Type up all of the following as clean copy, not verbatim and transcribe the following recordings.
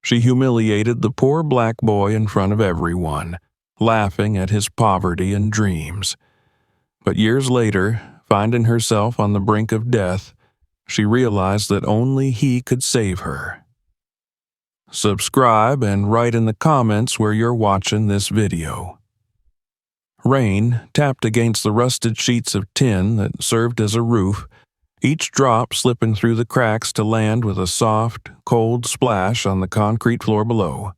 She humiliated the poor black boy in front of everyone, laughing at his poverty and dreams. But years later, finding herself on the brink of death, she realized that only he could save her. Subscribe and write in the comments where you're watching this video. Rain tapped against the rusted sheets of tin that served as a roof, each drop slipping through the cracks to land with a soft, cold splash on the concrete floor below.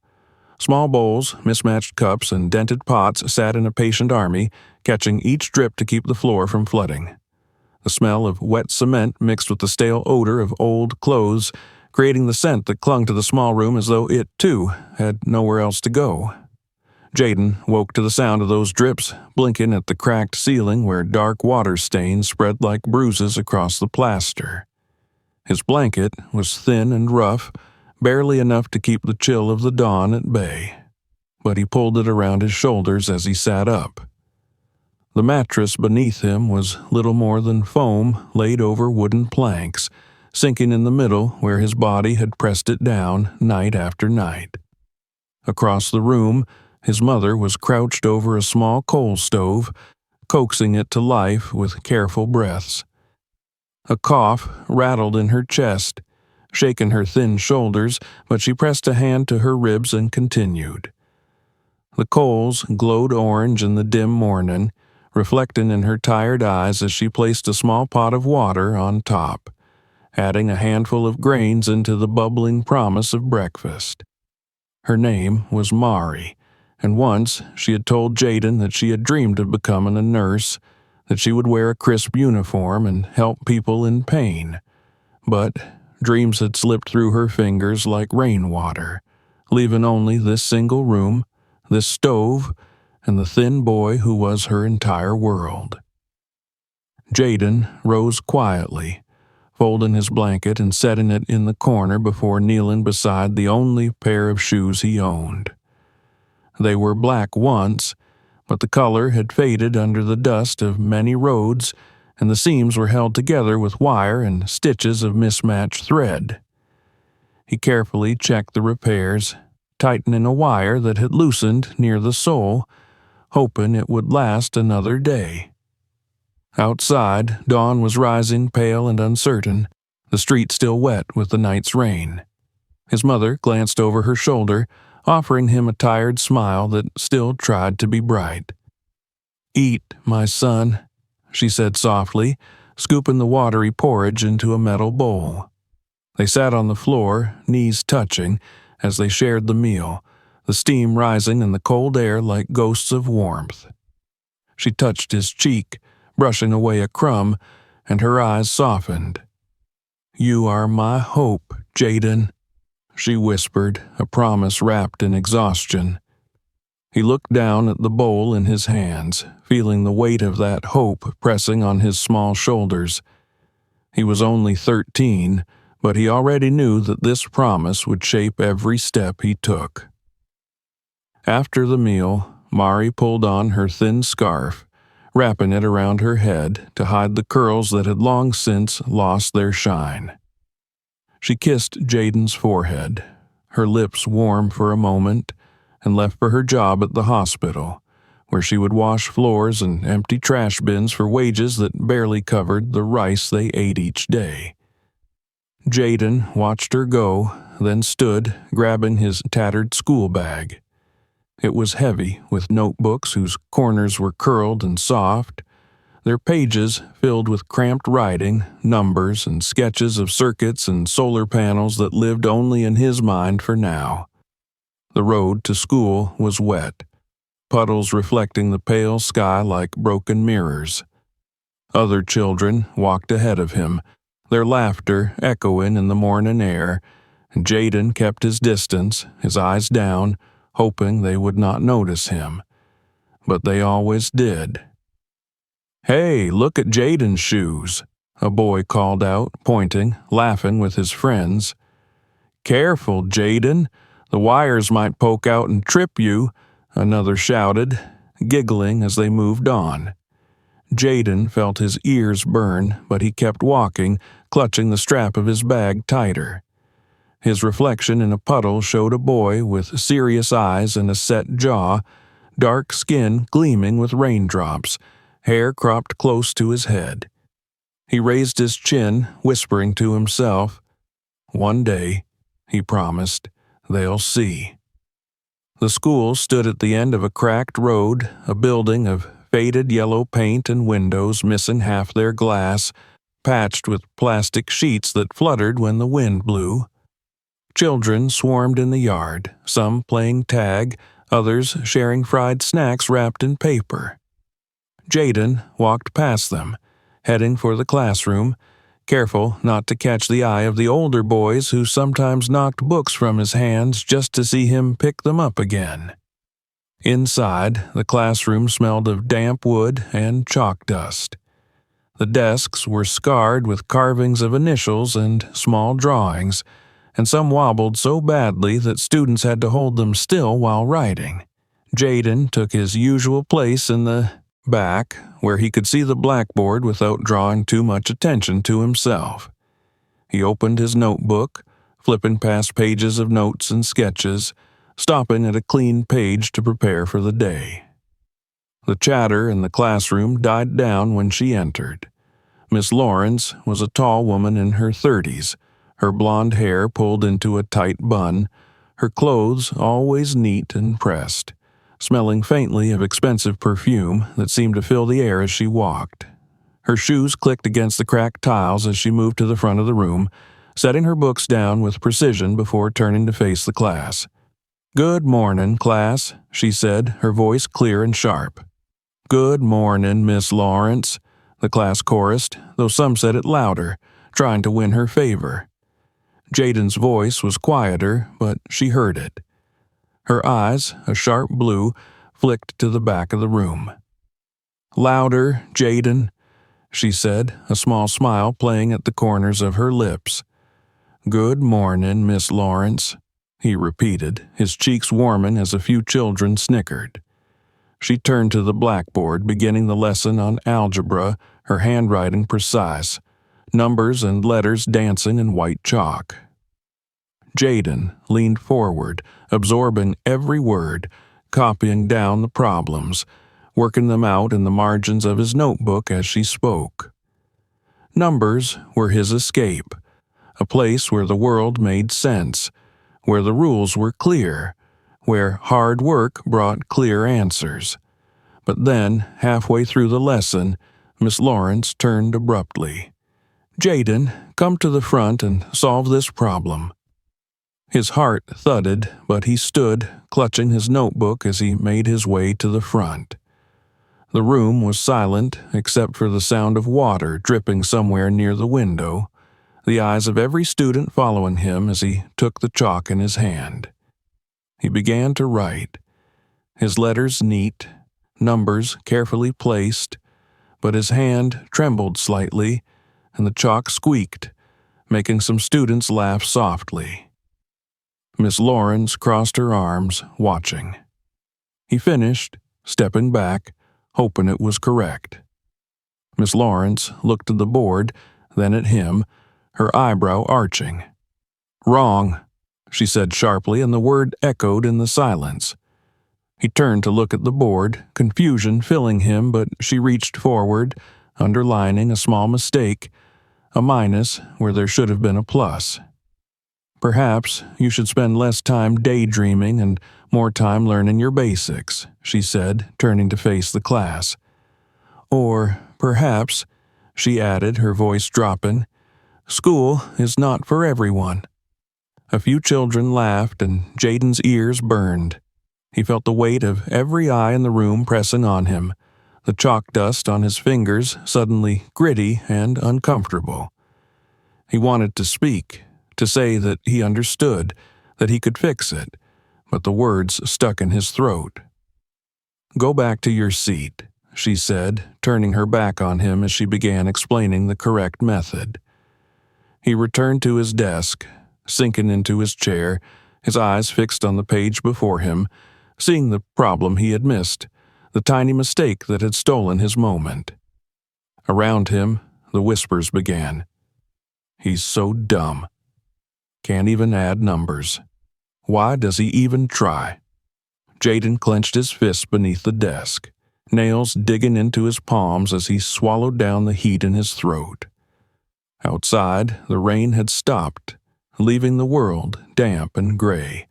Small bowls, mismatched cups, and dented pots sat in a patient army, catching each drip to keep the floor from flooding. The smell of wet cement mixed with the stale odor of old clothes, creating the scent that clung to the small room as though it, too, had nowhere else to go. Jaden woke to the sound of those drips, blinking at the cracked ceiling where dark water stains spread like bruises across the plaster. His blanket was thin and rough, barely enough to keep the chill of the dawn at bay, but he pulled it around his shoulders as he sat up. The mattress beneath him was little more than foam laid over wooden planks, sinking in the middle where his body had pressed it down night after night. Across the room, his mother was crouched over a small coal stove, coaxing it to life with careful breaths. A cough rattled in her chest, shaking her thin shoulders, but she pressed a hand to her ribs and continued. The coals glowed orange in the dim morning, reflecting in her tired eyes as she placed a small pot of water on top, adding a handful of grains into the bubbling promise of breakfast. Her name was Mari, and once she had told Jaden that she had dreamed of becoming a nurse, that she would wear a crisp uniform and help people in pain. But dreams had slipped through her fingers like rainwater, leaving only this single room, this stove, and the thin boy who was her entire world. Jaden rose quietly, folding his blanket and setting it in the corner before kneeling beside the only pair of shoes he owned. They were black once, but the color had faded under the dust of many roads, and the seams were held together with wire and stitches of mismatched thread. He carefully checked the repairs, tightening a wire that had loosened near the sole, hoping it would last another day. Outside, dawn was rising pale and uncertain, the street still wet with the night's rain. His mother glanced over her shoulder, offering him a tired smile that still tried to be bright. "Eat, my son," she said softly, scooping the watery porridge into a metal bowl. They sat on the floor, knees touching, as they shared the meal, the steam rising in the cold air like ghosts of warmth. She touched his cheek, brushing away a crumb, and her eyes softened. "You are my hope, Jaden," she whispered, a promise wrapped in exhaustion. He looked down at the bowl in his hands, feeling the weight of that hope pressing on his small shoulders. He was only 13, but he already knew that this promise would shape every step he took. After the meal, Mari pulled on her thin scarf, wrapping it around her head to hide the curls that had long since lost their shine. She kissed Jaden's forehead, her lips warm for a moment, and left for her job at the hospital, where she would wash floors and empty trash bins for wages that barely covered the rice they ate each day. Jaden watched her go, then stood, grabbing his tattered school bag. It was heavy, with notebooks whose corners were curled and soft, their pages filled with cramped writing, numbers, and sketches of circuits and solar panels that lived only in his mind for now. The road to school was wet, puddles reflecting the pale sky like broken mirrors. Other children walked ahead of him, their laughter echoing in the morning air, and Jaden kept his distance, his eyes down, hoping they would not notice him. But they always did. "Hey, look at Jaden's shoes," a boy called out, pointing, laughing with his friends. "Careful, Jaden. The wires might poke out and trip you," another shouted, giggling as they moved on. Jaden felt his ears burn, but he kept walking, clutching the strap of his bag tighter. His reflection in a puddle showed a boy with serious eyes and a set jaw, dark skin gleaming with raindrops, hair cropped close to his head. He raised his chin, whispering to himself, "One day," he promised, "they'll see." The school stood at the end of a cracked road, a building of faded yellow paint and windows missing half their glass, patched with plastic sheets that fluttered when the wind blew. Children swarmed in the yard, some playing tag, others sharing fried snacks wrapped in paper. Jaden walked past them, heading for the classroom, careful not to catch the eye of the older boys who sometimes knocked books from his hands just to see him pick them up again. Inside, the classroom smelled of damp wood and chalk dust. The desks were scarred with carvings of initials and small drawings, and some wobbled so badly that students had to hold them still while writing. Jaden took his usual place in the back, where he could see the blackboard without drawing too much attention to himself. He opened his notebook, flipping past pages of notes and sketches, stopping at a clean page to prepare for the day. The chatter in the classroom died down when she entered. Miss Lawrence was a tall woman in her 30s, her blonde hair pulled into a tight bun, her clothes always neat and pressed, smelling faintly of expensive perfume that seemed to fill the air as she walked. Her shoes clicked against the cracked tiles as she moved to the front of the room, setting her books down with precision before turning to face the class. "Good mornin', class," she said, her voice clear and sharp. "Good mornin', Miss Lawrence," the class chorused, though some said it louder, trying to win her favor. Jaden's voice was quieter, but she heard it. Her eyes, a sharp blue, flicked to the back of the room. "Louder, Jaden," she said, a small smile playing at the corners of her lips. "Good mornin', Miss Lawrence," he repeated, his cheeks warming as a few children snickered. She turned to the blackboard, beginning the lesson on algebra, her handwriting precise, numbers and letters dancing in white chalk. Jaden leaned forward, absorbing every word, copying down the problems, working them out in the margins of his notebook as she spoke. Numbers were his escape, a place where the world made sense, where the rules were clear, where hard work brought clear answers. But then, halfway through the lesson, Miss Lawrence turned abruptly. "Jaden, come to the front and solve this problem." His heart thudded, but he stood, clutching his notebook as he made his way to the front. The room was silent, except for the sound of water dripping somewhere near the window, the eyes of every student following him as he took the chalk in his hand. He began to write, his letters neat, numbers carefully placed, but his hand trembled slightly, and the chalk squeaked, making some students laugh softly. Miss Lawrence crossed her arms, watching. He finished, stepping back, hoping it was correct. Miss Lawrence looked at the board, then at him, her eyebrow arching. "Wrong," she said sharply, and the word echoed in the silence. He turned to look at the board, confusion filling him, but she reached forward, underlining a small mistake, a minus where there should have been a plus. "Perhaps you should spend less time daydreaming and more time learning your basics," she said, turning to face the class. "Or perhaps," she added, her voice dropping, "school is not for everyone." A few children laughed, and Jaden's ears burned. He felt the weight of every eye in the room pressing on him, the chalk dust on his fingers suddenly gritty and uncomfortable. He wanted to speak, to say that he understood, that he could fix it, but the words stuck in his throat. "Go back to your seat," she said, turning her back on him as she began explaining the correct method. He returned to his desk, sinking into his chair, his eyes fixed on the page before him, seeing the problem he had missed, the tiny mistake that had stolen his moment. Around him, the whispers began. "He's so dumb." can't even add numbers. Why does he even try? Jaden clenched his fists beneath the desk, nails digging into his palms as he swallowed down the heat in his throat. Outside, the rain had stopped, leaving the world damp and gray,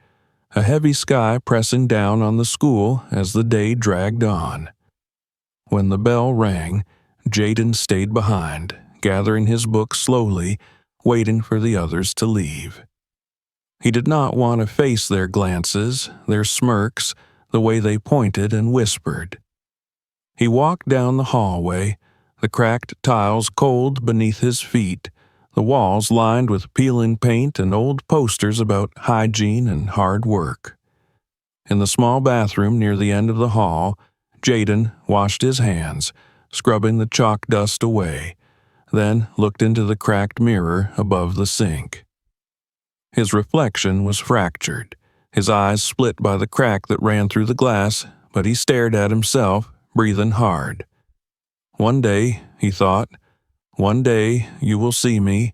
a heavy sky pressing down on the school as the day dragged on. When the bell rang, Jaden stayed behind, gathering his books slowly, waiting for the others to leave. He did not want to face their glances, their smirks, the way they pointed and whispered. He walked down the hallway, the cracked tiles cold beneath his feet, the walls lined with peeling paint and old posters about hygiene and hard work. In the small bathroom near the end of the hall, Jaden washed his hands, scrubbing the chalk dust away, then looked into the cracked mirror above the sink. His reflection was fractured, his eyes split by the crack that ran through the glass, but he stared at himself, breathing hard. One day, he thought, one day you will see me,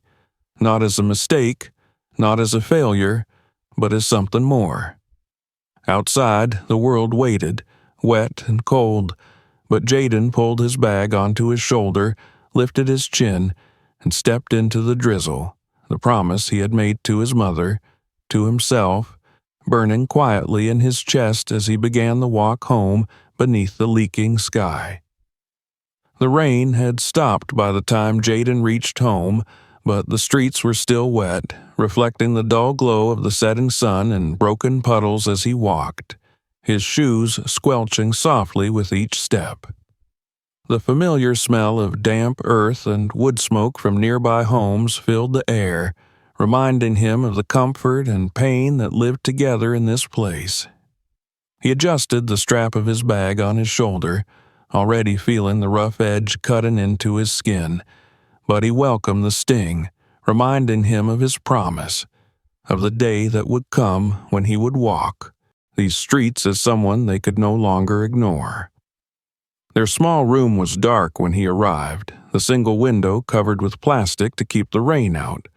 not as a mistake, not as a failure, but as something more. Outside, the world waited, wet and cold, but Jaden pulled his bag onto his shoulder, lifted his chin, and stepped into the drizzle, the promise he had made to his mother, to himself, burning quietly in his chest as he began the walk home beneath the leaking sky. The rain had stopped by the time Jaden reached home, but the streets were still wet, reflecting the dull glow of the setting sun in broken puddles as he walked, his shoes squelching softly with each step. The familiar smell of damp earth and wood smoke from nearby homes filled the air, reminding him of the comfort and pain that lived together in this place. He adjusted the strap of his bag on his shoulder, already feeling the rough edge cutting into his skin, but he welcomed the sting, reminding him of his promise, of the day that would come when he would walk these streets as someone they could no longer ignore. Their small room was dark when he arrived, the single window covered with plastic to keep the rain out,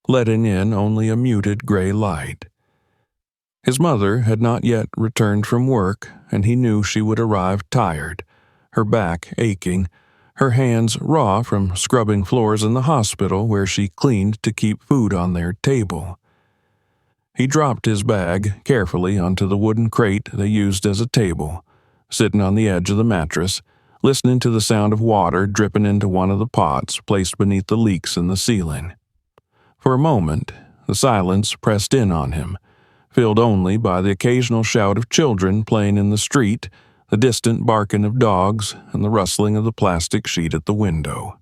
letting in only a muted gray light. His mother had not yet returned from work, and he knew she would arrive tired, her back aching, her hands raw from scrubbing floors in the hospital where she cleaned to keep food on their table. He dropped his bag carefully onto the wooden crate they used as a table, sitting on the edge of the mattress, listening to the sound of water dripping into one of the pots placed beneath the leaks in the ceiling. For a moment, the silence pressed in on him, filled only by the occasional shout of children playing in the street, the distant barking of dogs, and the rustling of the plastic sheet at the window.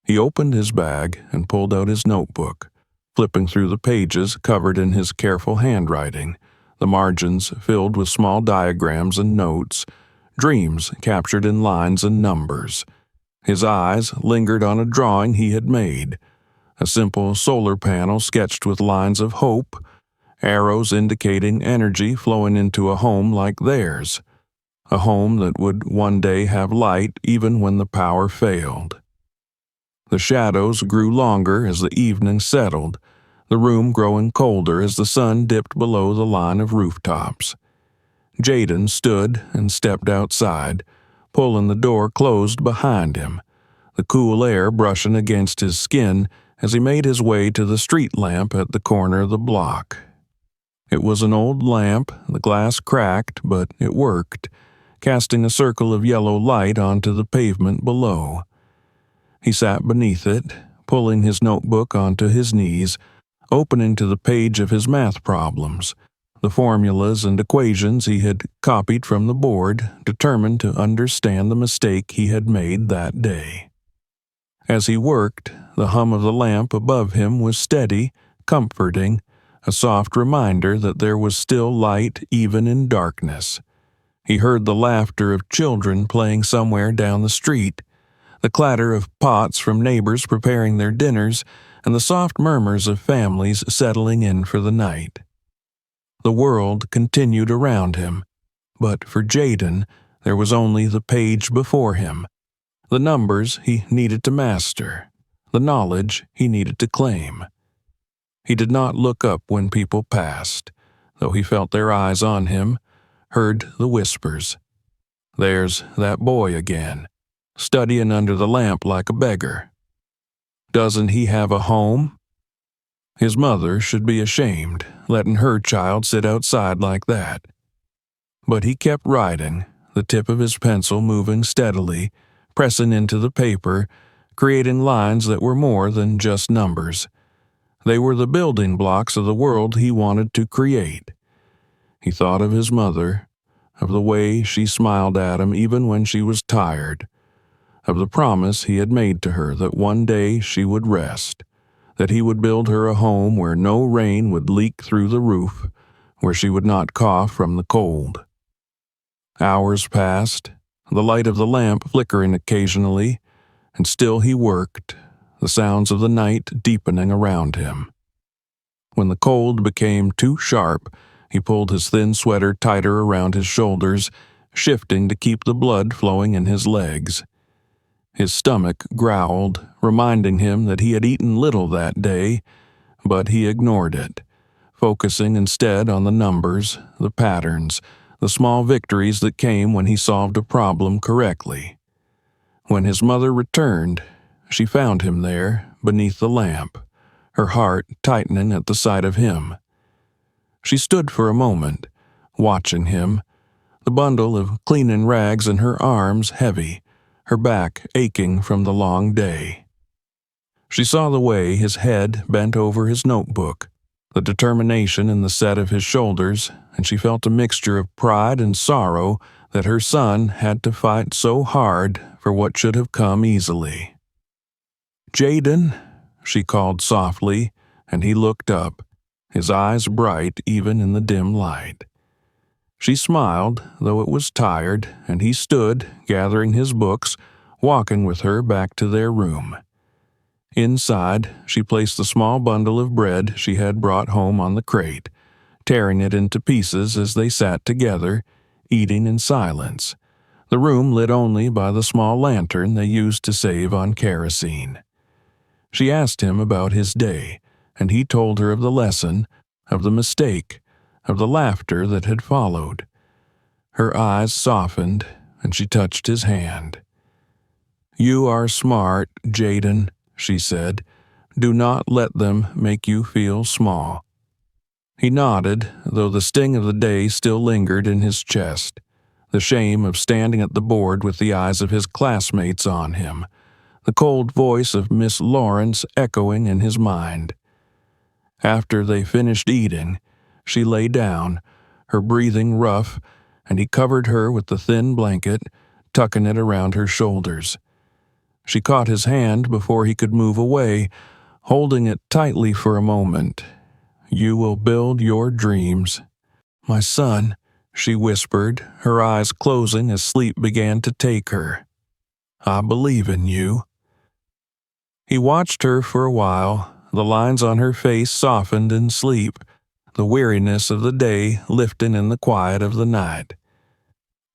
He opened his bag and pulled out his notebook, flipping through the pages covered in his careful handwriting, the margins filled with small diagrams and notes, dreams captured in lines and numbers. His eyes lingered on a drawing he had made, a simple solar panel sketched with lines of hope, arrows indicating energy flowing into a home like theirs, a home that would one day have light even when the power failed. The shadows grew longer as the evening settled, the room growing colder as the sun dipped below the line of rooftops. Jaden stood and stepped outside, pulling the door closed behind him, the cool air brushing against his skin as he made his way to the street lamp at the corner of the block. It was an old lamp, the glass cracked, but it worked, casting a circle of yellow light onto the pavement below. He sat beneath it, pulling his notebook onto his knees, opening to the page of his math problems, the formulas and equations he had copied from the board, determined to understand the mistake he had made that day. As he worked, the hum of the lamp above him was steady, comforting, a soft reminder that there was still light even in darkness. He heard the laughter of children playing somewhere down the street, the clatter of pots from neighbors preparing their dinners, and the soft murmurs of families settling in for the night. The world continued around him, but for Jaden, there was only the page before him, the numbers he needed to master, the knowledge he needed to claim. He did not look up when people passed, though he felt their eyes on him, heard the whispers. There's that boy again, studying under the lamp like a beggar. Doesn't he have a home? His mother should be ashamed, letting her child sit outside like that. But he kept writing, the tip of his pencil moving steadily, pressing into the paper, creating lines that were more than just numbers. They were the building blocks of the world he wanted to create. He thought of his mother, of the way she smiled at him even when she was tired, of the promise he had made to her that one day she would rest, that he would build her a home where no rain would leak through the roof, where she would not cough from the cold. Hours passed, the light of the lamp flickering occasionally, and still he worked, the sounds of the night deepening around him. When the cold became too sharp, he pulled his thin sweater tighter around his shoulders, shifting to keep the blood flowing in his legs. His stomach growled, reminding him that he had eaten little that day, but he ignored it, focusing instead on the numbers, the patterns, the small victories that came when he solved a problem correctly. When his mother returned, she found him there, beneath the lamp, her heart tightening at the sight of him. She stood for a moment, watching him, the bundle of cleaning rags in her arms heavy, her back aching from the long day. She saw the way his head bent over his notebook, the determination in the set of his shoulders, and she felt a mixture of pride and sorrow that her son had to fight so hard for what should have come easily. "Jaden," she called softly, and he looked up, his eyes bright even in the dim light. She smiled, though it was tired, and he stood, gathering his books, walking with her back to their room. Inside, she placed the small bundle of bread she had brought home on the crate, tearing it into pieces as they sat together, eating in silence, the room lit only by the small lantern they used to save on kerosene. She asked him about his day, and he told her of the lesson, of the mistake, of the laughter that had followed. Her eyes softened, and she touched his hand. "You are smart, Jaden," she said. "Do not let them make you feel small." He nodded, though the sting of the day still lingered in his chest, the shame of standing at the board with the eyes of his classmates on him, the cold voice of Miss Lawrence echoing in his mind. After they finished eating, she lay down, her breathing rough, and he covered her with the thin blanket, tucking it around her shoulders. She caught his hand before he could move away, holding it tightly for a moment. "You will build your dreams." "My son," she whispered, her eyes closing as sleep began to take her. "I believe in you." He watched her for a while, the lines on her face softened in sleep, the weariness of the day lifting in the quiet of the night.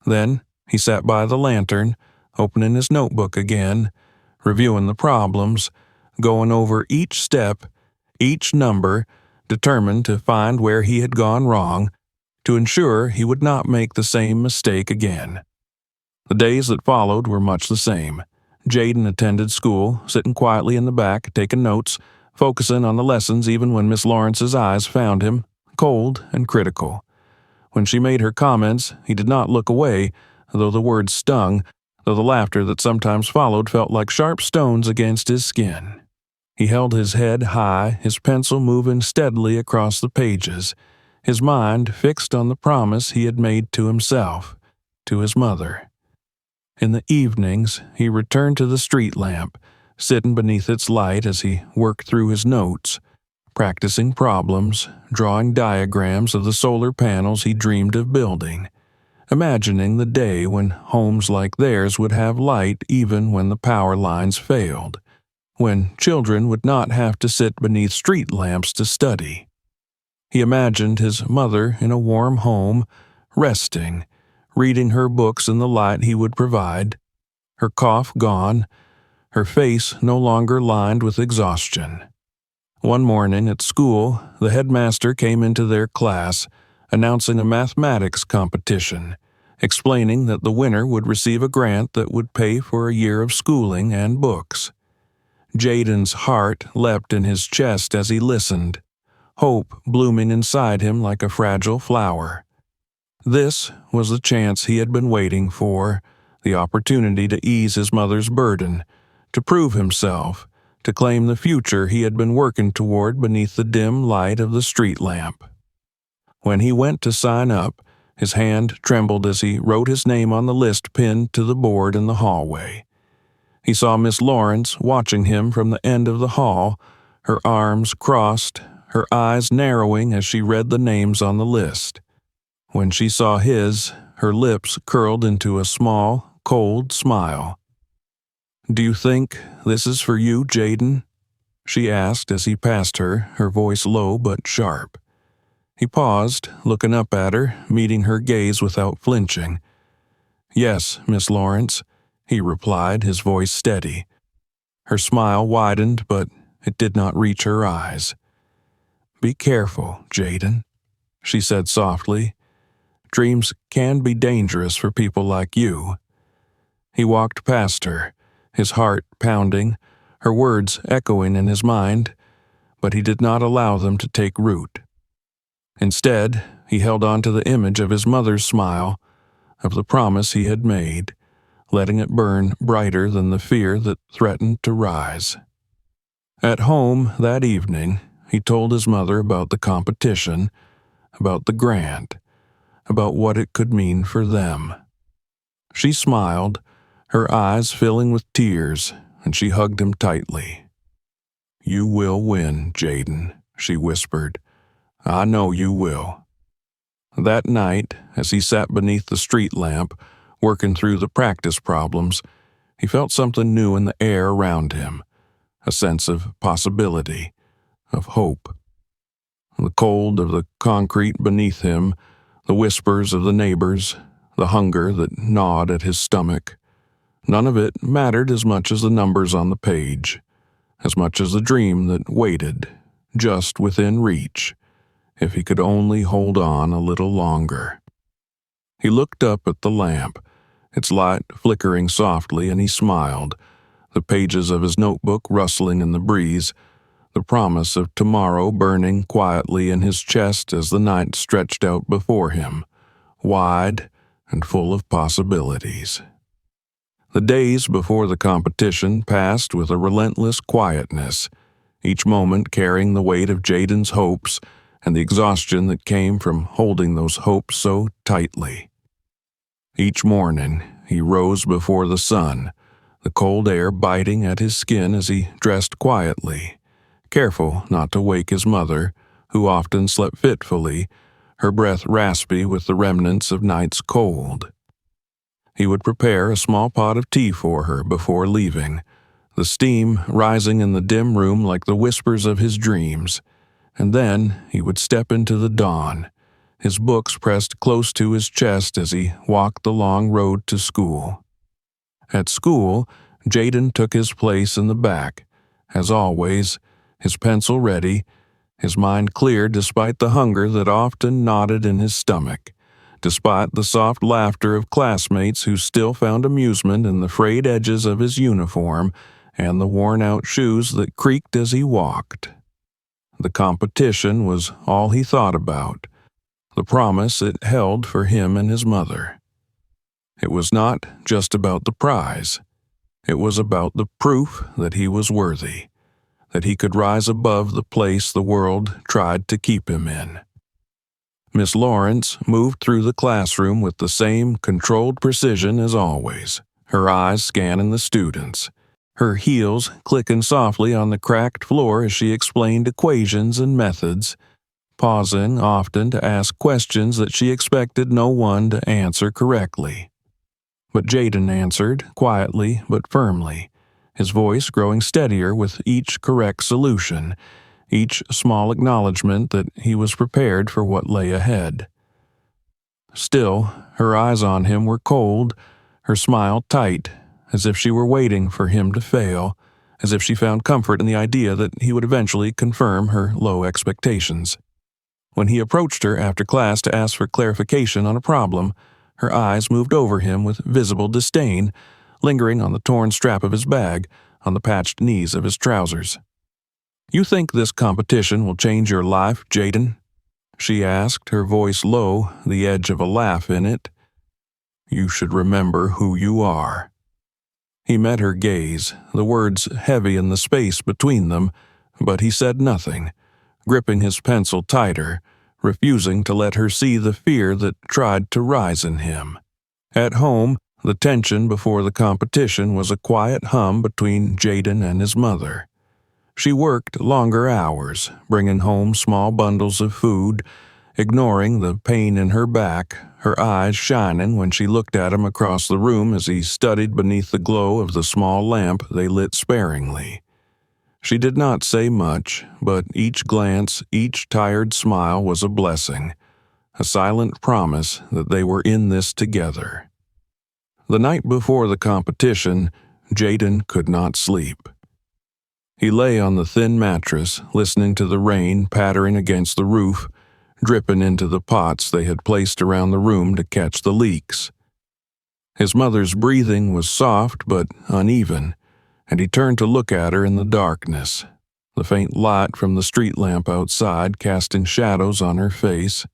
Then he sat by the lantern, opening his notebook again, reviewing the problems, going over each step, each number, determined to find where he had gone wrong, to ensure he would not make the same mistake again. The days that followed were much the same. Jaden attended school, sitting quietly in the back, taking notes, focusing on the lessons even when Miss Lawrence's eyes found him, cold and critical. When she made her comments, he did not look away, though the words stung, though the laughter that sometimes followed felt like sharp stones against his skin. He held his head high, his pencil moving steadily across the pages, his mind fixed on the promise he had made to himself, to his mother. In the evenings, he returned to the street lamp, sitting beneath its light as he worked through his notes, practicing problems, drawing diagrams of the solar panels he dreamed of building, imagining the day when homes like theirs would have light even when the power lines failed, when children would not have to sit beneath street lamps to study. He imagined his mother in a warm home, resting, reading her books in the light he would provide, her cough gone, her face no longer lined with exhaustion. One morning at school, the headmaster came into their class, announcing a mathematics competition, explaining that the winner would receive a grant that would pay for a year of schooling and books. Jaden's heart leapt in his chest as he listened, hope blooming inside him like a fragile flower. This was the chance he had been waiting for, the opportunity to ease his mother's burden, to prove himself, to claim the future he had been working toward beneath the dim light of the street lamp. When he went to sign up, his hand trembled as he wrote his name on the list pinned to the board in the hallway. He saw Miss Lawrence watching him from the end of the hall, her arms crossed, her eyes narrowing as she read the names on the list. When she saw his, her lips curled into a small, cold smile. "Do you think this is for you, Jaden?" she asked as he passed her voice low but sharp. He paused, looking up at her, meeting her gaze without flinching. "Yes, Miss Lawrence," he replied, his voice steady. Her smile widened, but it did not reach her eyes. "Be careful, Jaden," she said softly. "Dreams can be dangerous for people like you." He walked past her, his heart pounding, her words echoing in his mind, but he did not allow them to take root. Instead, he held on to the image of his mother's smile, of the promise he had made, letting it burn brighter than the fear that threatened to rise. At home that evening, he told his mother about the competition, about the grant, about what it could mean for them. She smiled, her eyes filling with tears, and she hugged him tightly. "You will win, Jaden," she whispered. "I know you will." That night, as he sat beneath the street lamp, working through the practice problems, he felt something new in the air around him, a sense of possibility, of hope. The cold of the concrete beneath him, the whispers of the neighbors, the hunger that gnawed at his stomach, none of it mattered as much as the numbers on the page, as much as the dream that waited, just within reach, if he could only hold on a little longer. He looked up at the lamp, its light flickering softly, and he smiled, the pages of his notebook rustling in the breeze, the promise of tomorrow burning quietly in his chest as the night stretched out before him, wide and full of possibilities. The days before the competition passed with a relentless quietness, each moment carrying the weight of Jaden's hopes and the exhaustion that came from holding those hopes so tightly. Each morning, he rose before the sun, the cold air biting at his skin as he dressed quietly, careful not to wake his mother, who often slept fitfully, her breath raspy with the remnants of night's cold. He would prepare a small pot of tea for her before leaving, the steam rising in the dim room like the whispers of his dreams, and then he would step into the dawn, his books pressed close to his chest as he walked the long road to school. At school, Jaden took his place in the back, as always, his pencil ready, his mind clear despite the hunger that often knotted in his stomach, despite the soft laughter of classmates who still found amusement in the frayed edges of his uniform and the worn-out shoes that creaked as he walked. The competition was all he thought about, the promise it held for him and his mother. It was not just about the prize. It was about the proof that he was worthy, that he could rise above the place the world tried to keep him in. Miss Lawrence moved through the classroom with the same controlled precision as always, her eyes scanning the students, her heels clicking softly on the cracked floor as she explained equations and methods, pausing often to ask questions that she expected no one to answer correctly. But Jaden answered, quietly but firmly, his voice growing steadier with each correct solution, each small acknowledgement that he was prepared for what lay ahead. Still, her eyes on him were cold, her smile tight, as if she were waiting for him to fail, as if she found comfort in the idea that he would eventually confirm her low expectations. When he approached her after class to ask for clarification on a problem, her eyes moved over him with visible disdain, lingering on the torn strap of his bag, on the patched knees of his trousers. "You think this competition will change your life, Jaden?" she asked, her voice low, the edge of a laugh in it. "You should remember who you are." He met her gaze, the words heavy in the space between them, but he said nothing, gripping his pencil tighter, refusing to let her see the fear that tried to rise in him. At home, the tension before the competition was a quiet hum between Jaden and his mother. She worked longer hours, bringing home small bundles of food, ignoring the pain in her back, her eyes shining when she looked at him across the room as he studied beneath the glow of the small lamp they lit sparingly. She did not say much, but each glance, each tired smile was a blessing, a silent promise that they were in this together. The night before the competition, Jaden could not sleep. He lay on the thin mattress, listening to the rain pattering against the roof, dripping into the pots they had placed around the room to catch the leaks. His mother's breathing was soft but uneven, and he turned to look at her in the darkness, the faint light from the street lamp outside casting shadows on her face.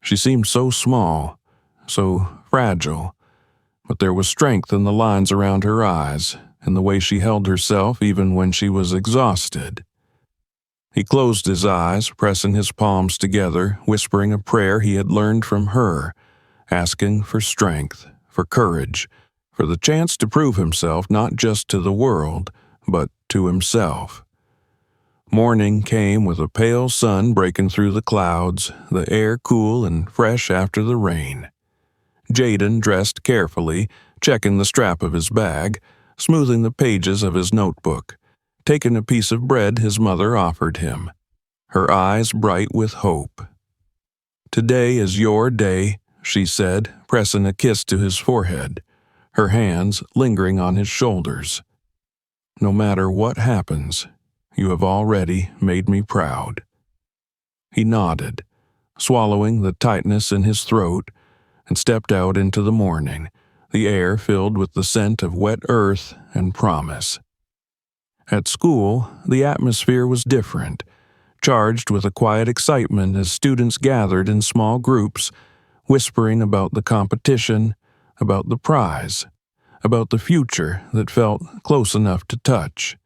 She seemed so small, so fragile, but there was strength in the lines around her eyes, in the way she held herself even when she was exhausted. He closed his eyes, pressing his palms together, whispering a prayer he had learned from her, asking for strength, for courage, for the chance to prove himself not just to the world, but to himself. Morning came with a pale sun breaking through the clouds, the air cool and fresh after the rain. Jaden dressed carefully, checking the strap of his bag, smoothing the pages of his notebook, taking a piece of bread his mother offered him, her eyes bright with hope. "Today is your day," she said, pressing a kiss to his forehead, her hands lingering on his shoulders. "No matter what happens, you have already made me proud." He nodded, swallowing the tightness in his throat, and stepped out into the morning, the air filled with the scent of wet earth and promise. At school, the atmosphere was different, charged with a quiet excitement as students gathered in small groups, whispering about the competition, about the prize, about the future that felt close enough to touch.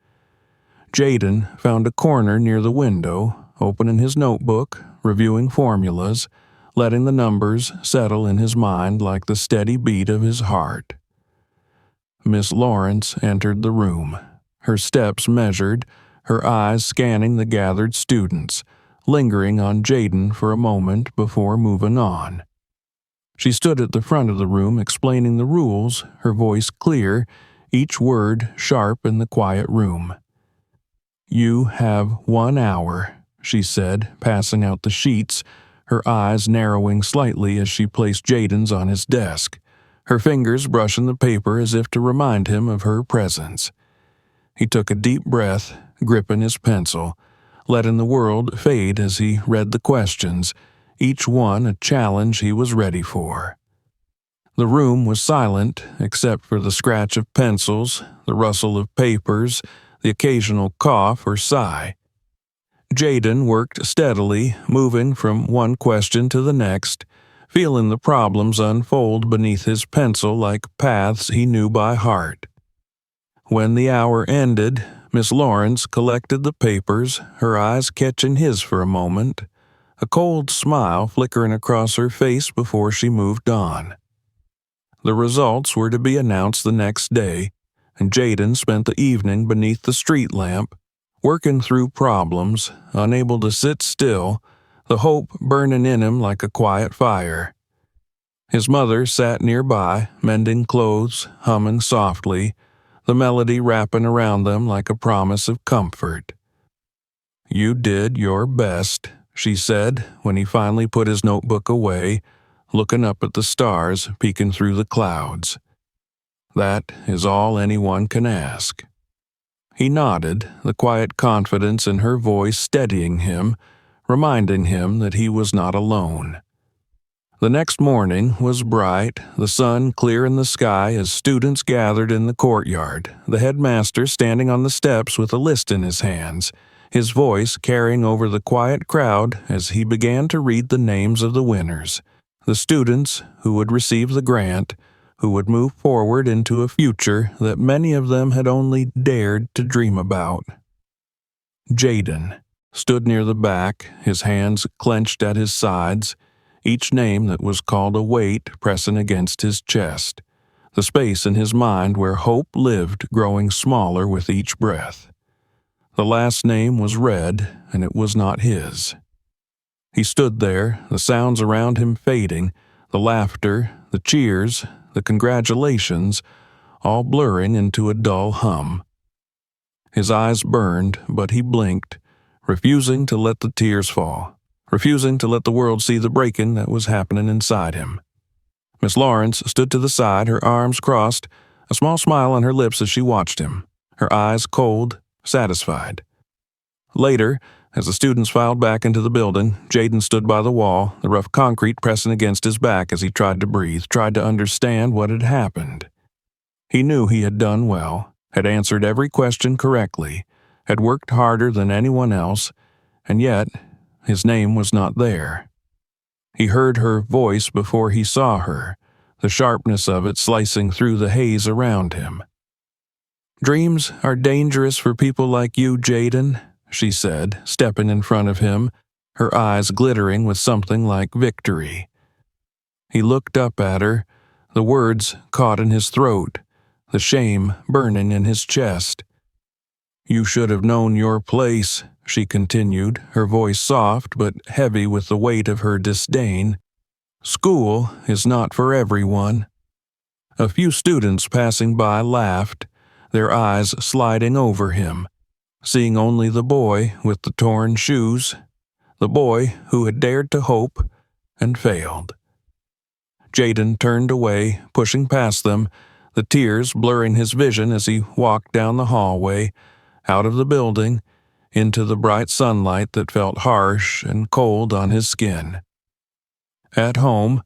Jaden found a corner near the window, opening his notebook, reviewing formulas, letting the numbers settle in his mind like the steady beat of his heart. Miss Lawrence entered the room, her steps measured, her eyes scanning the gathered students, lingering on Jaden for a moment before moving on. She stood at the front of the room explaining the rules, her voice clear, each word sharp in the quiet room. "You have 1 hour," she said, passing out the sheets, her eyes narrowing slightly as she placed Jaden's on his desk, her fingers brushing the paper as if to remind him of her presence. He took a deep breath, gripping his pencil, letting the world fade as he read the questions, each one a challenge he was ready for. The room was silent except for the scratch of pencils, the rustle of papers, the occasional cough or sigh. Jaden worked steadily, moving from one question to the next, feeling the problems unfold beneath his pencil like paths he knew by heart. When the hour ended, Miss Lawrence collected the papers, her eyes catching his for a moment, a cold smile flickering across her face before she moved on. The results were to be announced the next day, and Jaden spent the evening beneath the street lamp, working through problems, unable to sit still, the hope burning in him like a quiet fire. His mother sat nearby, mending clothes, humming softly, the melody wrapping around them like a promise of comfort. "You did your best," she said when he finally put his notebook away, looking up at the stars peeking through the clouds. "That is all anyone can ask." He nodded, the quiet confidence in her voice steadying him, reminding him that he was not alone. The next morning was bright, the sun clear in the sky as students gathered in the courtyard, the headmaster standing on the steps with a list in his hands, his voice carrying over the quiet crowd as he began to read the names of the winners, the students who would receive the grant, who would move forward into a future that many of them had only dared to dream about. Jaden stood near the back, his hands clenched at his sides, each name that was called a weight pressing against his chest, the space in his mind where hope lived growing smaller with each breath. The last name was read, and it was not his. He stood there, the sounds around him fading, the laughter, the cheers, the congratulations, all blurring into a dull hum. His eyes burned, but he blinked, refusing to let the tears fall, refusing to let the world see the breaking that was happening inside him. Miss Lawrence stood to the side, her arms crossed, a small smile on her lips as she watched him, her eyes cold, satisfied. Later, as the students filed back into the building, Jaden stood by the wall, the rough concrete pressing against his back as he tried to breathe, tried to understand what had happened. He knew he had done well, had answered every question correctly, had worked harder than anyone else, and yet his name was not there. He heard her voice before he saw her, the sharpness of it slicing through the haze around him. "Dreams are dangerous for people like you, Jaden," she said, stepping in front of him, her eyes glittering with something like victory. He looked up at her, the words caught in his throat, the shame burning in his chest. "You should have known your place," she continued, her voice soft but heavy with the weight of her disdain. "School is not for everyone." A few students passing by laughed, their eyes sliding over him, seeing only the boy with the torn shoes, the boy who had dared to hope and failed. Jaden turned away, pushing past them, the tears blurring his vision as he walked down the hallway, out of the building, into the bright sunlight that felt harsh and cold on his skin. At home,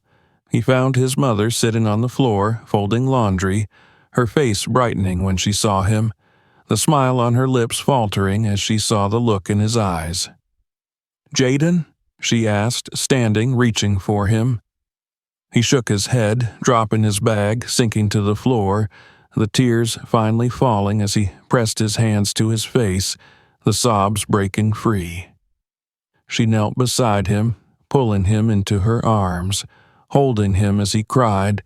he found his mother sitting on the floor, folding laundry, her face brightening when she saw him, the smile on her lips faltering as she saw the look in his eyes. "Jaden?" she asked, standing, reaching for him. He shook his head, dropping his bag, sinking to the floor, the tears finally falling as he pressed his hands to his face, the sobs breaking free. She knelt beside him, pulling him into her arms, holding him as he cried,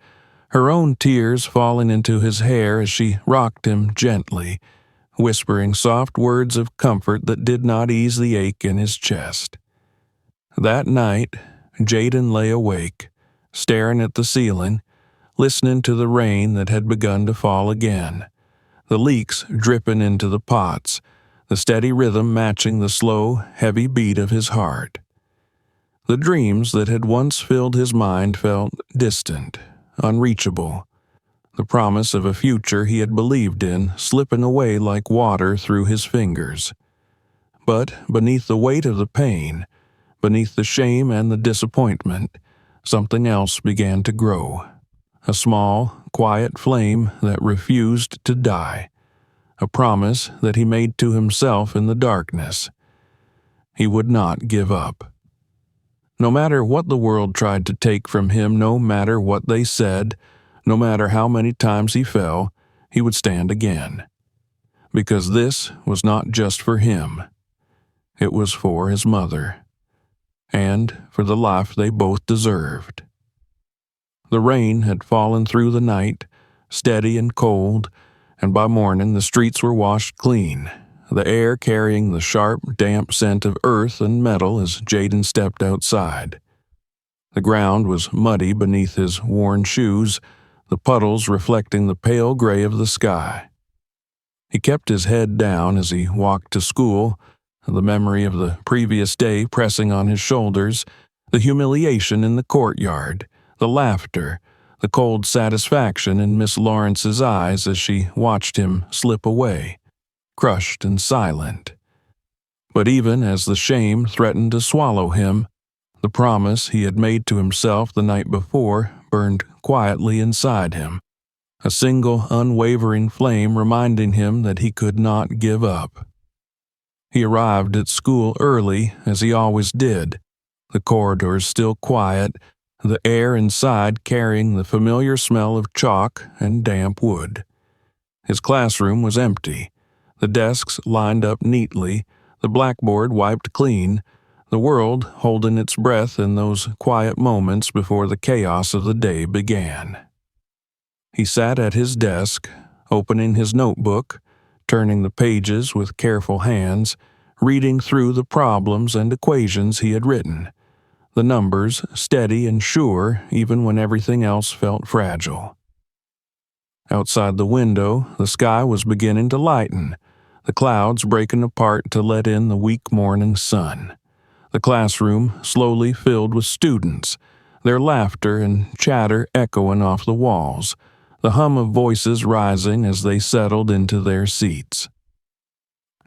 her own tears falling into his hair as she rocked him gently, whispering soft words of comfort that did not ease the ache in his chest. That night, Jaden lay awake, staring at the ceiling, listening to the rain that had begun to fall again, the leaks dripping into the pots, the steady rhythm matching the slow, heavy beat of his heart. The dreams that had once filled his mind felt distant, unreachable, the promise of a future he had believed in slipping away like water through his fingers. But beneath the weight of the pain, beneath the shame and the disappointment, something else began to grow. A small, quiet flame that refused to die. A promise that he made to himself in the darkness. He would not give up. No matter what the world tried to take from him, no matter what they said, no matter how many times he fell, he would stand again. Because this was not just for him. It was for his mother. And for the life they both deserved. The rain had fallen through the night, steady and cold, and by morning the streets were washed clean, the air carrying the sharp, damp scent of earth and metal as Jaden stepped outside. The ground was muddy beneath his worn shoes, the puddles reflecting the pale gray of the sky. He kept his head down as he walked to school, the memory of the previous day pressing on his shoulders, the humiliation in the courtyard, the laughter, the cold satisfaction in Miss Lawrence's eyes as she watched him slip away, crushed and silent. But even as the shame threatened to swallow him, the promise he had made to himself the night before burned quietly inside him, a single unwavering flame reminding him that he could not give up. He arrived at school early, as he always did, the corridors still quiet, the air inside carrying the familiar smell of chalk and damp wood. His classroom was empty, the desks lined up neatly, the blackboard wiped clean, the world holding its breath in those quiet moments before the chaos of the day began. He sat at his desk, opening his notebook, turning the pages with careful hands, reading through the problems and equations he had written, the numbers steady and sure even when everything else felt fragile. Outside the window, the sky was beginning to lighten, the clouds breaking apart to let in the weak morning sun. The classroom slowly filled with students, their laughter and chatter echoing off the walls, the hum of voices rising as they settled into their seats.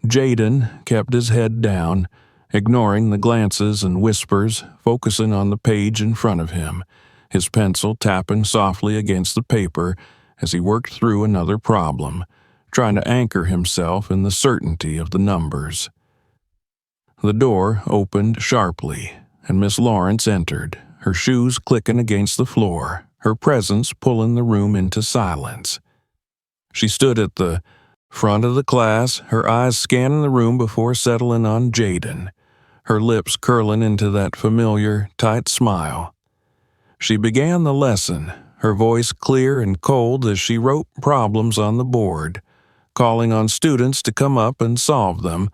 Jaden kept his head down, ignoring the glances and whispers, focusing on the page in front of him, his pencil tapping softly against the paper as he worked through another problem, trying to anchor himself in the certainty of the numbers. The door opened sharply, and Miss Lawrence entered, her shoes clicking against the floor, her presence pulling the room into silence. She stood at the front of the class, her eyes scanning the room before settling on Jaden, her lips curling into that familiar, tight smile. She began the lesson, her voice clear and cold as she wrote problems on the board, calling on students to come up and solve them,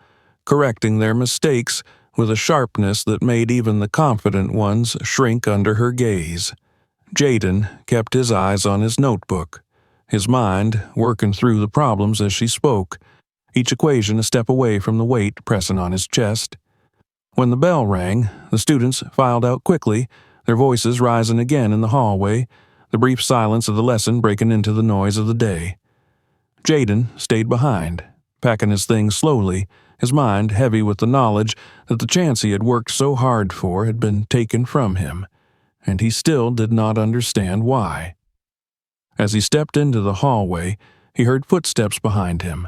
correcting their mistakes with a sharpness that made even the confident ones shrink under her gaze. Jaden kept his eyes on his notebook, his mind working through the problems as she spoke, each equation a step away from the weight pressing on his chest. When the bell rang, the students filed out quickly, their voices rising again in the hallway, the brief silence of the lesson breaking into the noise of the day. Jaden stayed behind, packing his things slowly, his mind heavy with the knowledge that the chance he had worked so hard for had been taken from him, and he still did not understand why. As he stepped into the hallway, he heard footsteps behind him,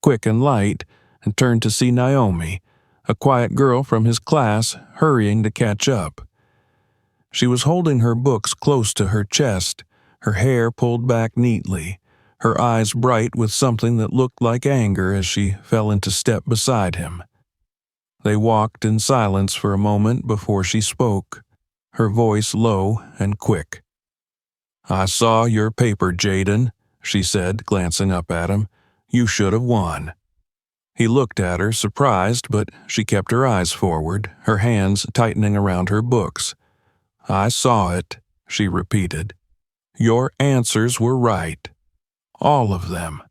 quick and light, and turned to see Naomi, a quiet girl from his class, hurrying to catch up. She was holding her books close to her chest, her hair pulled back neatly, her eyes bright with something that looked like anger as she fell into step beside him. They walked in silence for a moment before she spoke, her voice low and quick. "I saw your paper, Jaden," she said, glancing up at him. "You should have won." He looked at her, surprised, but she kept her eyes forward, her hands tightening around her books. "I saw it," she repeated. "Your answers were right. All of them."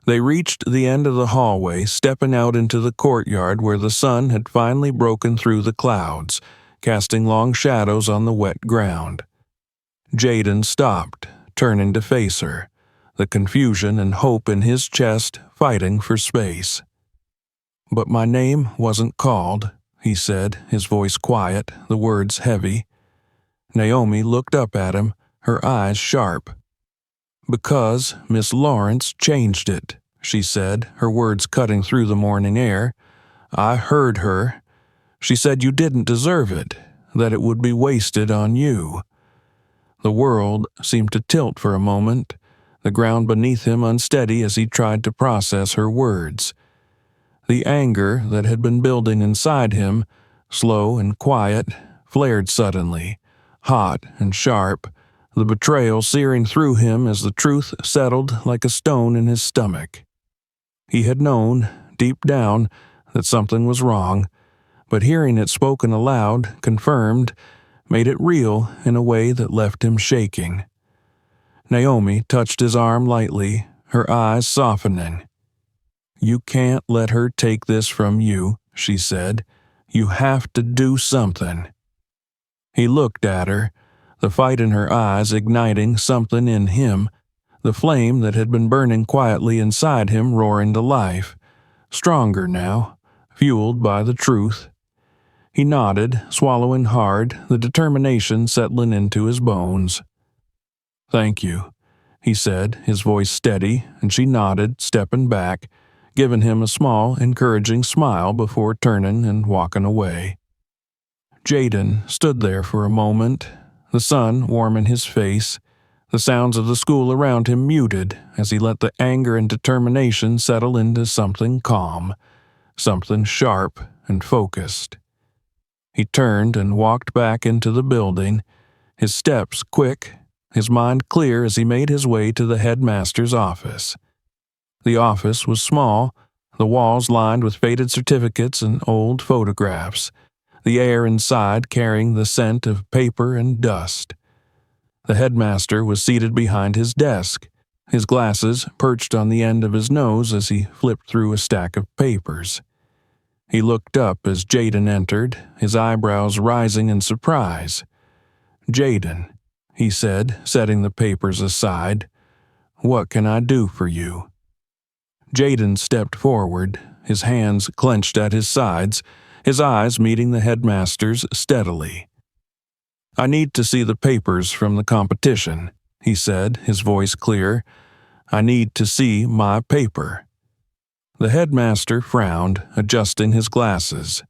They reached the end of the hallway, stepping out into the courtyard where the sun had finally broken through the clouds, casting long shadows on the wet ground. Jaden stopped, turning to face her, the confusion and hope in his chest fighting for space. "But my name wasn't called," he said, his voice quiet, the words heavy. Naomi looked up at him, her eyes sharp. "Because Miss Lawrence changed it," she said, her words cutting through the morning air. "I heard her. She said you didn't deserve it, that it would be wasted on you." The world seemed to tilt for a moment, the ground beneath him unsteady as he tried to process her words. The anger that had been building inside him, slow and quiet, flared suddenly, hot and sharp, the betrayal searing through him as the truth settled like a stone in his stomach. He had known, deep down, that something was wrong, but hearing it spoken aloud, confirmed, made it real in a way that left him shaking. Naomi touched his arm lightly, her eyes softening. "You can't let her take this from you," she said. "You have to do something." He looked at her, the fight in her eyes igniting something in him, the flame that had been burning quietly inside him roaring to life, stronger now, fueled by the truth. He nodded, swallowing hard, the determination settling into his bones. "Thank you," he said, his voice steady, and she nodded, stepping back, giving him a small, encouraging smile before turning and walking away. Jaden stood there for a moment, the sun warming his face, the sounds of the school around him muted as he let the anger and determination settle into something calm, something sharp and focused. He turned and walked back into the building, his steps quick, his mind clear as he made his way to the headmaster's office. The office was small, the walls lined with faded certificates and old photographs, the air inside carrying the scent of paper and dust. The headmaster was seated behind his desk, his glasses perched on the end of his nose as he flipped through a stack of papers. He looked up as Jaden entered, his eyebrows rising in surprise. "Jaden," he said, setting the papers aside, "what can I do for you?" Jaden stepped forward, his hands clenched at his sides, his eyes meeting the headmaster's steadily. "I need to see the papers from the competition," he said, his voice clear. "I need to see my paper." The headmaster frowned, adjusting his glasses.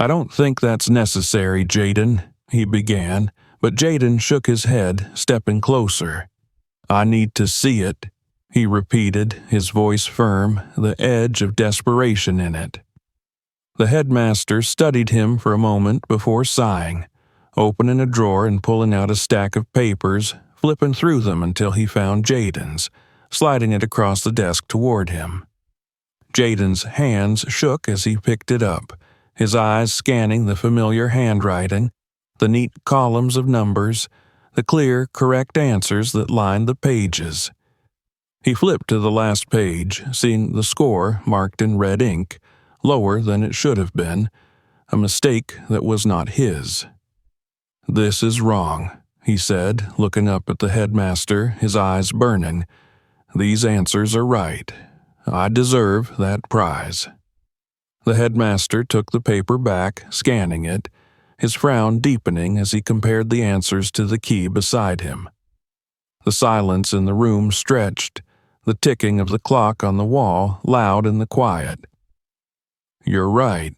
"I don't think that's necessary, Jaden," he began, but Jaden shook his head, stepping closer. "I need to see it," he repeated, his voice firm, the edge of desperation in it. The headmaster studied him for a moment before sighing, opening a drawer and pulling out a stack of papers, flipping through them until he found Jaden's, sliding it across the desk toward him. Jaden's hands shook as he picked it up, his eyes scanning the familiar handwriting, the neat columns of numbers, the clear, correct answers that lined the pages. He flipped to the last page, seeing the score marked in red ink, lower than it should have been, a mistake that was not his. "This is wrong," he said, looking up at the headmaster, his eyes burning. "These answers are right. I deserve that prize." The headmaster took the paper back, scanning it, his frown deepening as he compared the answers to the key beside him. The silence in the room stretched, the ticking of the clock on the wall loud in the quiet. "You're right,"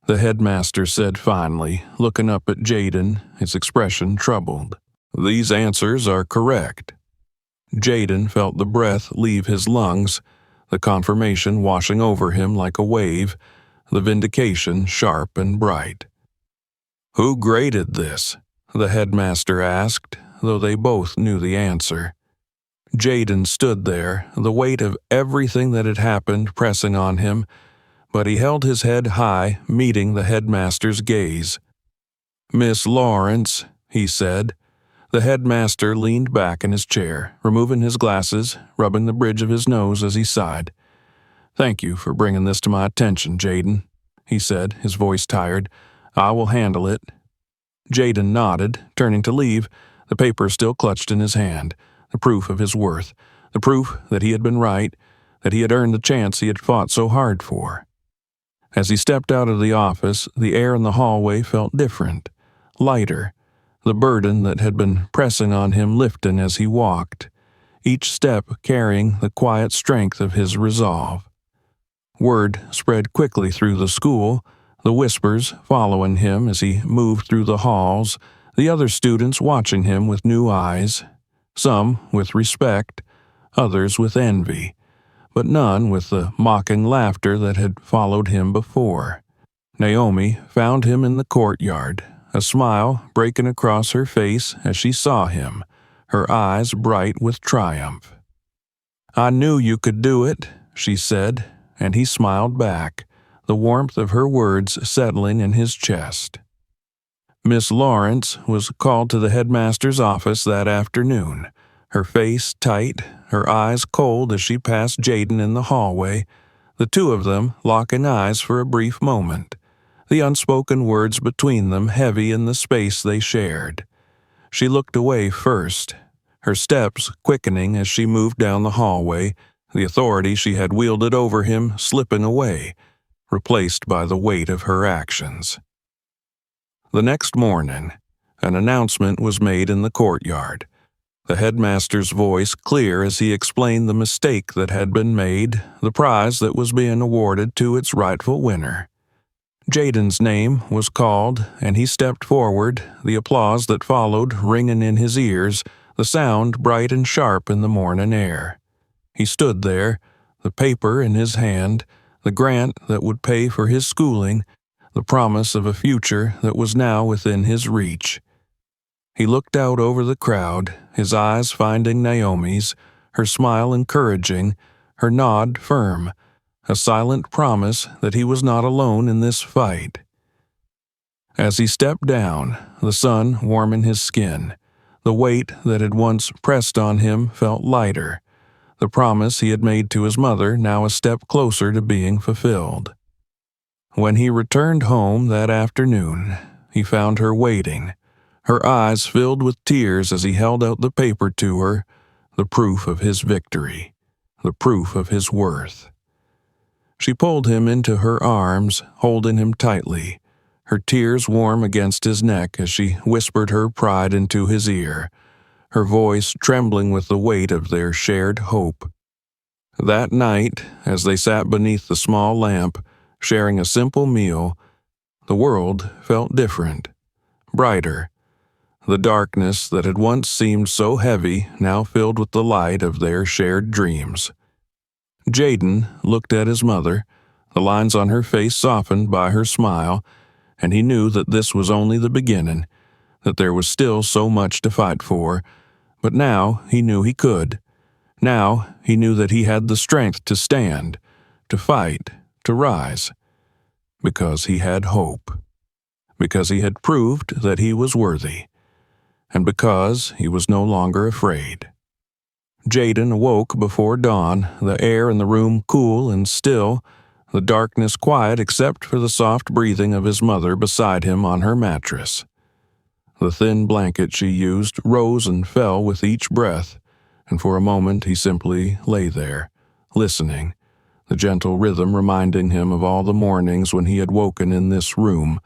the headmaster said finally, looking up at Jaden, his expression troubled. "These answers are correct." Jaden felt the breath leave his lungs, the confirmation washing over him like a wave, the vindication sharp and bright. "Who graded this?" the headmaster asked, though they both knew the answer. Jaden stood there, the weight of everything that had happened pressing on him, but he held his head high, meeting the headmaster's gaze. "Miss Lawrence," he said. The headmaster leaned back in his chair, removing his glasses, rubbing the bridge of his nose as he sighed. "Thank you for bringing this to my attention, Jaden," he said, his voice tired. "I will handle it." Jaden nodded, turning to leave, the paper still clutched in his hand, the proof of his worth, the proof that he had been right, that he had earned the chance he had fought so hard for. As he stepped out of the office, the air in the hallway felt different, lighter, the burden that had been pressing on him lifting as he walked, each step carrying the quiet strength of his resolve. Word spread quickly through the school, the whispers following him as he moved through the halls, the other students watching him with new eyes, some with respect, others with envy, but none with the mocking laughter that had followed him before. Naomi found him in the courtyard, a smile breaking across her face as she saw him, her eyes bright with triumph. "I knew you could do it," she said, and he smiled back, the warmth of her words settling in his chest. Miss Lawrence was called to the headmaster's office that afternoon, her face tight, her eyes cold as she passed Jaden in the hallway, the two of them locking eyes for a brief moment, the unspoken words between them heavy in the space they shared. She looked away first, her steps quickening as she moved down the hallway, the authority she had wielded over him slipping away, replaced by the weight of her actions. The next morning, an announcement was made in the courtyard, the headmaster's voice clear as he explained the mistake that had been made, the prize that was being awarded to its rightful winner. Jaden's name was called, and he stepped forward, the applause that followed ringing in his ears, the sound bright and sharp in the morning air. He stood there, the paper in his hand, the grant that would pay for his schooling, the promise of a future that was now within his reach. He looked out over the crowd, his eyes finding Naomi's, her smile encouraging, her nod firm, a silent promise that he was not alone in this fight. As he stepped down, the sun warming his skin, the weight that had once pressed on him felt lighter, the promise he had made to his mother now a step closer to being fulfilled. When he returned home that afternoon, he found her waiting, her eyes filled with tears as he held out the paper to her, the proof of his victory, the proof of his worth. She pulled him into her arms, holding him tightly, her tears warm against his neck as she whispered her pride into his ear, her voice trembling with the weight of their shared hope. That night, as they sat beneath the small lamp, sharing a simple meal, the world felt different, brighter. The darkness that had once seemed so heavy now filled with the light of their shared dreams. Jaden looked at his mother, the lines on her face softened by her smile, and he knew that this was only the beginning, that there was still so much to fight for, but now he knew he could. Now he knew that he had the strength to stand, to fight, to rise, because he had hope, because he had proved that he was worthy, and because he was no longer afraid. Jaden awoke before dawn, the air in the room cool and still, the darkness quiet except for the soft breathing of his mother beside him on her mattress. The thin blanket she used rose and fell with each breath, and for a moment he simply lay there, listening, the gentle rhythm reminding him of all the mornings when he had woken in this room,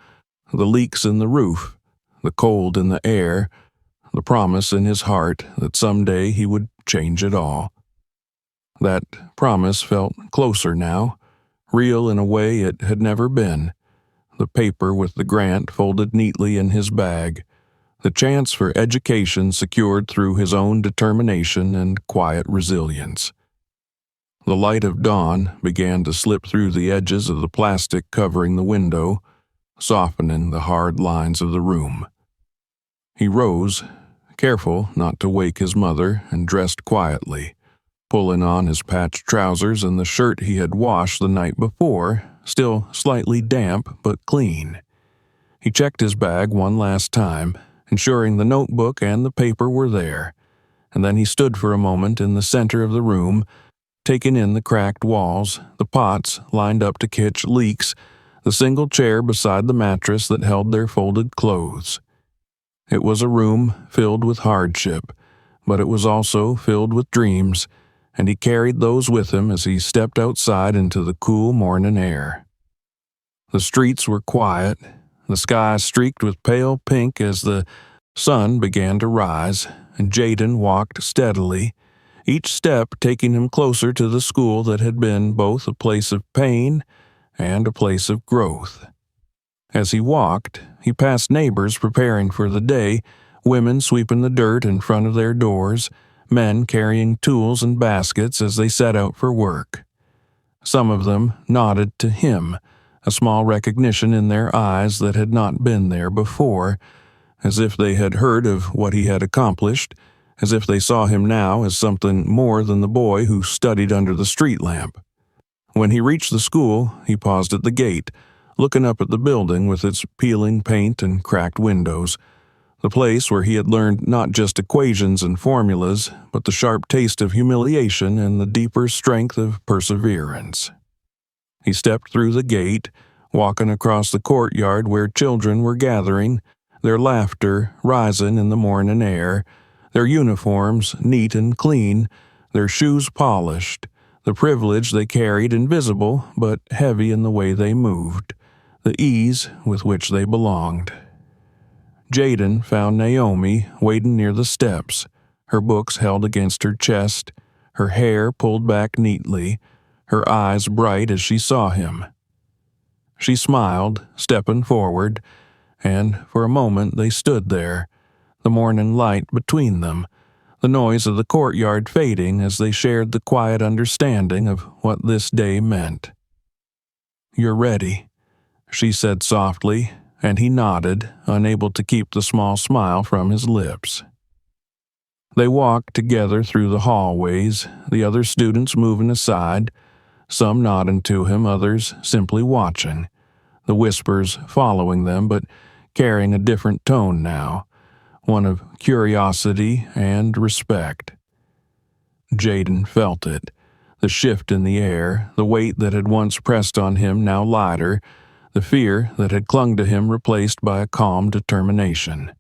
the leaks in the roof, the cold in the air, the promise in his heart that someday he would change it all. That promise felt closer now, real in a way it had never been, the paper with the grant folded neatly in his bag, the chance for education secured through his own determination and quiet resilience. The light of dawn began to slip through the edges of the plastic covering the window, softening the hard lines of the room. He rose, careful not to wake his mother, and dressed quietly, pulling on his patched trousers and the shirt he had washed the night before, still slightly damp but clean. He checked his bag one last time, ensuring the notebook and the paper were there, and then he stood for a moment in the center of the room, taking in the cracked walls, the pots lined up to catch leaks, the single chair beside the mattress that held their folded clothes. It was a room filled with hardship, but it was also filled with dreams, and he carried those with him as he stepped outside into the cool morning air. The streets were quiet, the sky streaked with pale pink as the sun began to rise, and Jaden walked steadily, each step taking him closer to the school that had been both a place of pain and a place of growth. As he walked, he passed neighbors preparing for the day, women sweeping the dirt in front of their doors, men carrying tools and baskets as they set out for work. Some of them nodded to him, a small recognition in their eyes that had not been there before, as if they had heard of what he had accomplished, as if they saw him now as something more than the boy who studied under the street lamp. When he reached the school, he paused at the gate, looking up at the building with its peeling paint and cracked windows, the place where he had learned not just equations and formulas, but the sharp taste of humiliation and the deeper strength of perseverance. He stepped through the gate, walking across the courtyard where children were gathering, their laughter rising in the morning air, Their uniforms neat and clean, their shoes polished, the privilege they carried invisible but heavy in the way they moved, the ease with which they belonged. Jaden found Naomi waiting near the steps, her books held against her chest, her hair pulled back neatly, her eyes bright as she saw him. She smiled, stepping forward, and for a moment they stood there, the morning light between them, the noise of the courtyard fading as they shared the quiet understanding of what this day meant. "You're ready," she said softly, and he nodded, unable to keep the small smile from his lips. They walked together through the hallways, the other students moving aside, some nodding to him, others simply watching, the whispers following them but carrying a different tone now, one of curiosity and respect. Jaden felt it, the shift in the air, the weight that had once pressed on him now lighter, the fear that had clung to him replaced by a calm determination.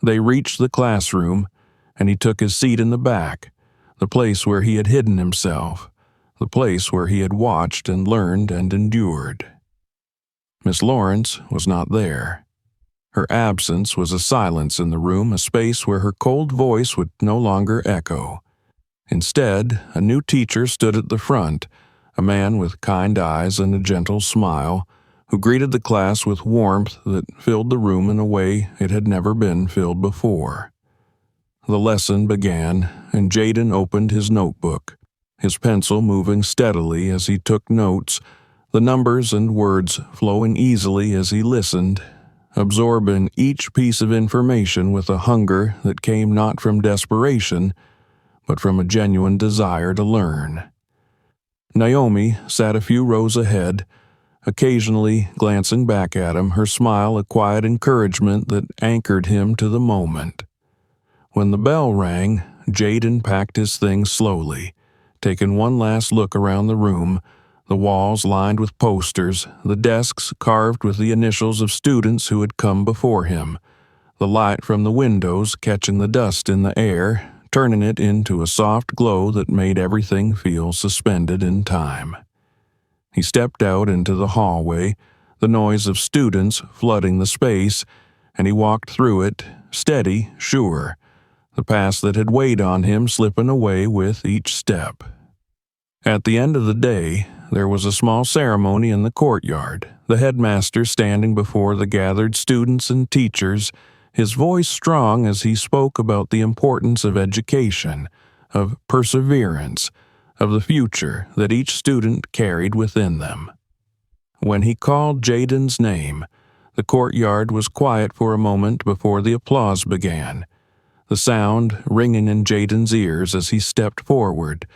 They reached the classroom, and he took his seat in the back, the place where he had hidden himself, the place where he had watched and learned and endured. Miss Lawrence was not there. Her absence was a silence in the room, a space where her cold voice would no longer echo. Instead, a new teacher stood at the front, a man with kind eyes and a gentle smile, who greeted the class with warmth that filled the room in a way it had never been filled before. The lesson began, and Jaden opened his notebook, his pencil moving steadily as he took notes, the numbers and words flowing easily as he listened, absorbing each piece of information with a hunger that came not from desperation, but from a genuine desire to learn. Naomi sat a few rows ahead, occasionally glancing back at him, her smile a quiet encouragement that anchored him to the moment. When the bell rang, Jaden packed his things slowly, taking one last look around the room, the walls lined with posters, the desks carved with the initials of students who had come before him, the light from the windows catching the dust in the air, turning it into a soft glow that made everything feel suspended in time. He stepped out into the hallway, the noise of students flooding the space, and he walked through it, steady, sure, the past that had weighed on him slipping away with each step. At the end of the day, there was a small ceremony in the courtyard, the headmaster standing before the gathered students and teachers, his voice strong as he spoke about the importance of education, of perseverance, of the future that each student carried within them. When he called Jaden's name, the courtyard was quiet for a moment before the applause began, the sound ringing in Jaden's ears as he stepped forward,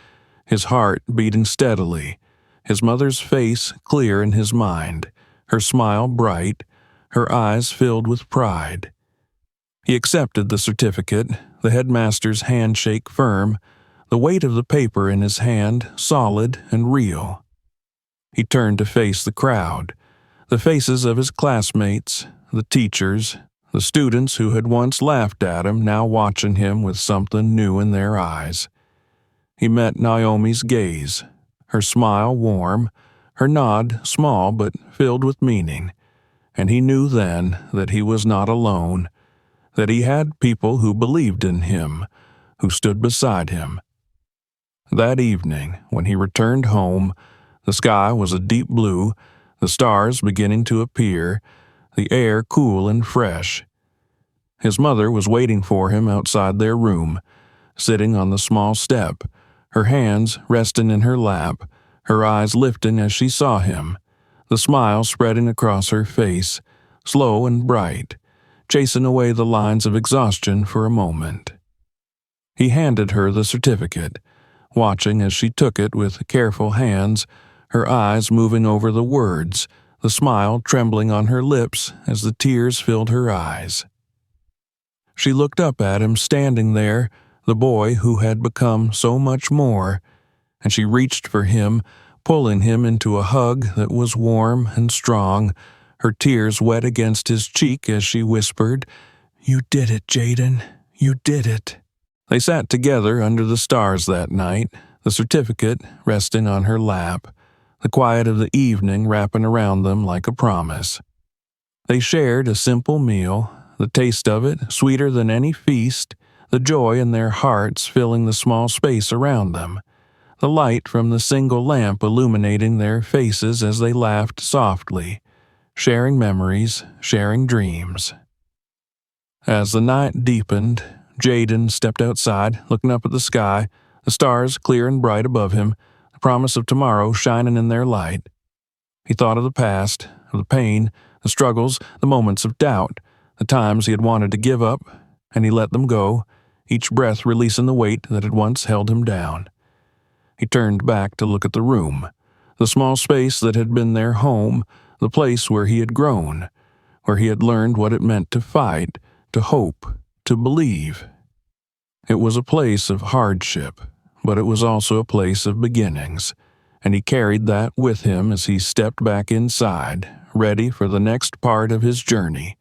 his heart beating steadily, his mother's face clear in his mind, her smile bright, her eyes filled with pride. He accepted the certificate, the headmaster's handshake firm, the weight of the paper in his hand solid and real. He turned to face the crowd, the faces of his classmates, the teachers, the students who had once laughed at him now watching him with something new in their eyes. He met Naomi's gaze, her smile warm, her nod small but filled with meaning, and he knew then that he was not alone, that he had people who believed in him, who stood beside him. That evening, when he returned home, the sky was a deep blue, the stars beginning to appear, the air cool and fresh. His mother was waiting for him outside their room, sitting on the small step, her hands resting in her lap, her eyes lifting as she saw him, the smile spreading across her face, slow and bright, chasing away the lines of exhaustion for a moment. He handed her the certificate, watching as she took it with careful hands, her eyes moving over the words, the smile trembling on her lips as the tears filled her eyes. She looked up at him standing there, the boy who had become so much more, and she reached for him, pulling him into a hug that was warm and strong, her tears wet against his cheek as she whispered, "You did it, Jaden. You did it." They sat together under the stars that night, the certificate resting on her lap, the quiet of the evening wrapping around them like a promise. They shared a simple meal, the taste of it sweeter than any feast, the joy in their hearts filling the small space around them, the light from the single lamp illuminating their faces as they laughed softly, sharing memories, sharing dreams. As the night deepened, Jaden stepped outside, looking up at the sky, the stars clear and bright above him, the promise of tomorrow shining in their light. He thought of the past, of the pain, the struggles, the moments of doubt, the times he had wanted to give up, and he let them go, each breath releasing the weight that had once held him down. He turned back to look at the room, the small space that had been their home, the place where he had grown, where he had learned what it meant to fight, to hope, to believe. It was a place of hardship, but it was also a place of beginnings, and he carried that with him as he stepped back inside, ready for the next part of his journey,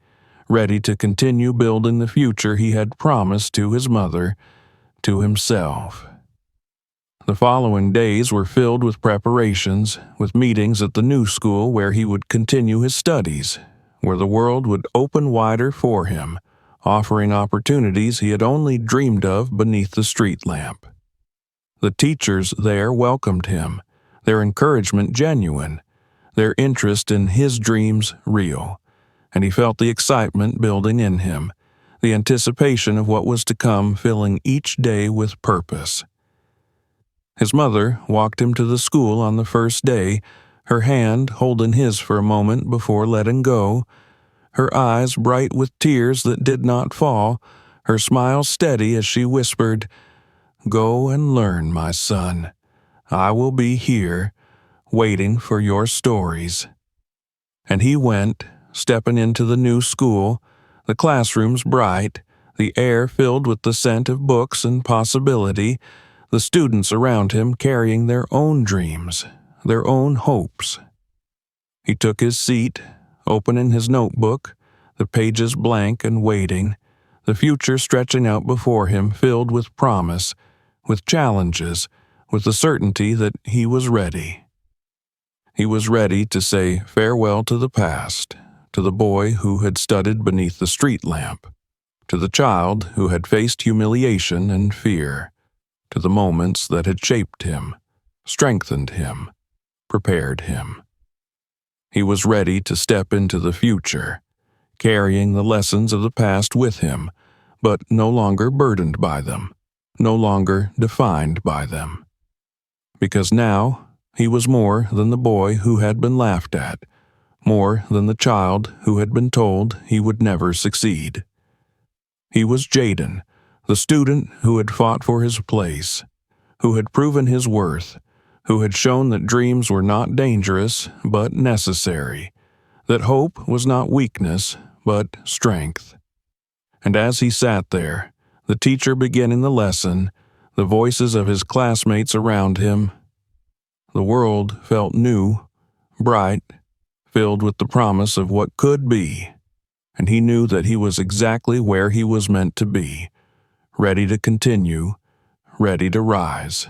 ready to continue building the future he had promised to his mother, to himself. The following days were filled with preparations, with meetings at the new school where he would continue his studies, where the world would open wider for him, offering opportunities he had only dreamed of beneath the street lamp. The teachers there welcomed him, their encouragement genuine, their interest in his dreams real, and he felt the excitement building in him, the anticipation of what was to come filling each day with purpose. His mother walked him to the school on the first day, her hand holding his for a moment before letting go, her eyes bright with tears that did not fall, her smile steady as she whispered, "Go and learn, my son. I will be here, waiting for your stories." And he went, stepping into the new school, the classrooms bright, the air filled with the scent of books and possibility, the students around him carrying their own dreams, their own hopes. He took his seat, opening his notebook, the pages blank and waiting, the future stretching out before him filled with promise, with challenges, with the certainty that he was ready. He was ready to say farewell to the past, to the boy who had studied beneath the street lamp, to the child who had faced humiliation and fear, to the moments that had shaped him, strengthened him, prepared him. He was ready to step into the future, carrying the lessons of the past with him, but no longer burdened by them, no longer defined by them. Because now he was more than the boy who had been laughed at, more than the child who had been told he would never succeed. He was Jaden, the student who had fought for his place, who had proven his worth, who had shown that dreams were not dangerous but necessary, that hope was not weakness but strength. And as he sat there, the teacher beginning the lesson, the voices of his classmates around him, the world felt new, bright, filled with the promise of what could be, and he knew that he was exactly where he was meant to be, ready to continue, ready to rise.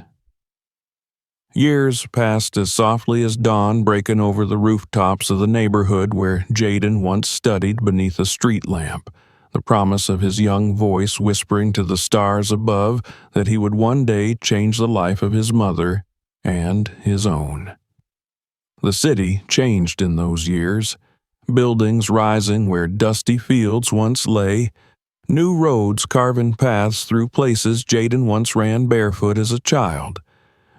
Years passed as softly as dawn breaking over the rooftops of the neighborhood where Jaden once studied beneath a street lamp, the promise of his young voice whispering to the stars above that he would one day change the life of his mother and his own. The city changed in those years, buildings rising where dusty fields once lay, new roads carving paths through places Jaden once ran barefoot as a child,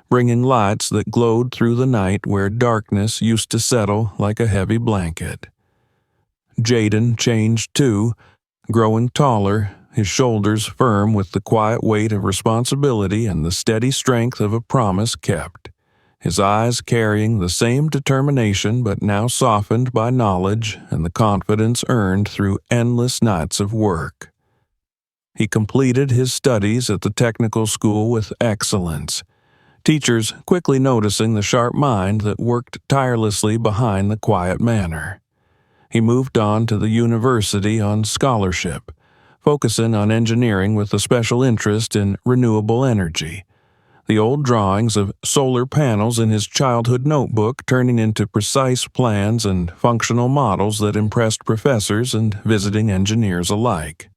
bringing lights that glowed through the night where darkness used to settle like a heavy blanket. Jaden changed too, growing taller, his shoulders firm with the quiet weight of responsibility and the steady strength of a promise kept, his eyes carrying the same determination but now softened by knowledge and the confidence earned through endless nights of work. He completed his studies at the technical school with excellence, teachers quickly noticing the sharp mind that worked tirelessly behind the quiet manner. He moved on to the university on scholarship, focusing on engineering with a special interest in renewable energy. The old drawings of solar panels in his childhood notebook turning into precise plans and functional models that impressed professors and visiting engineers alike.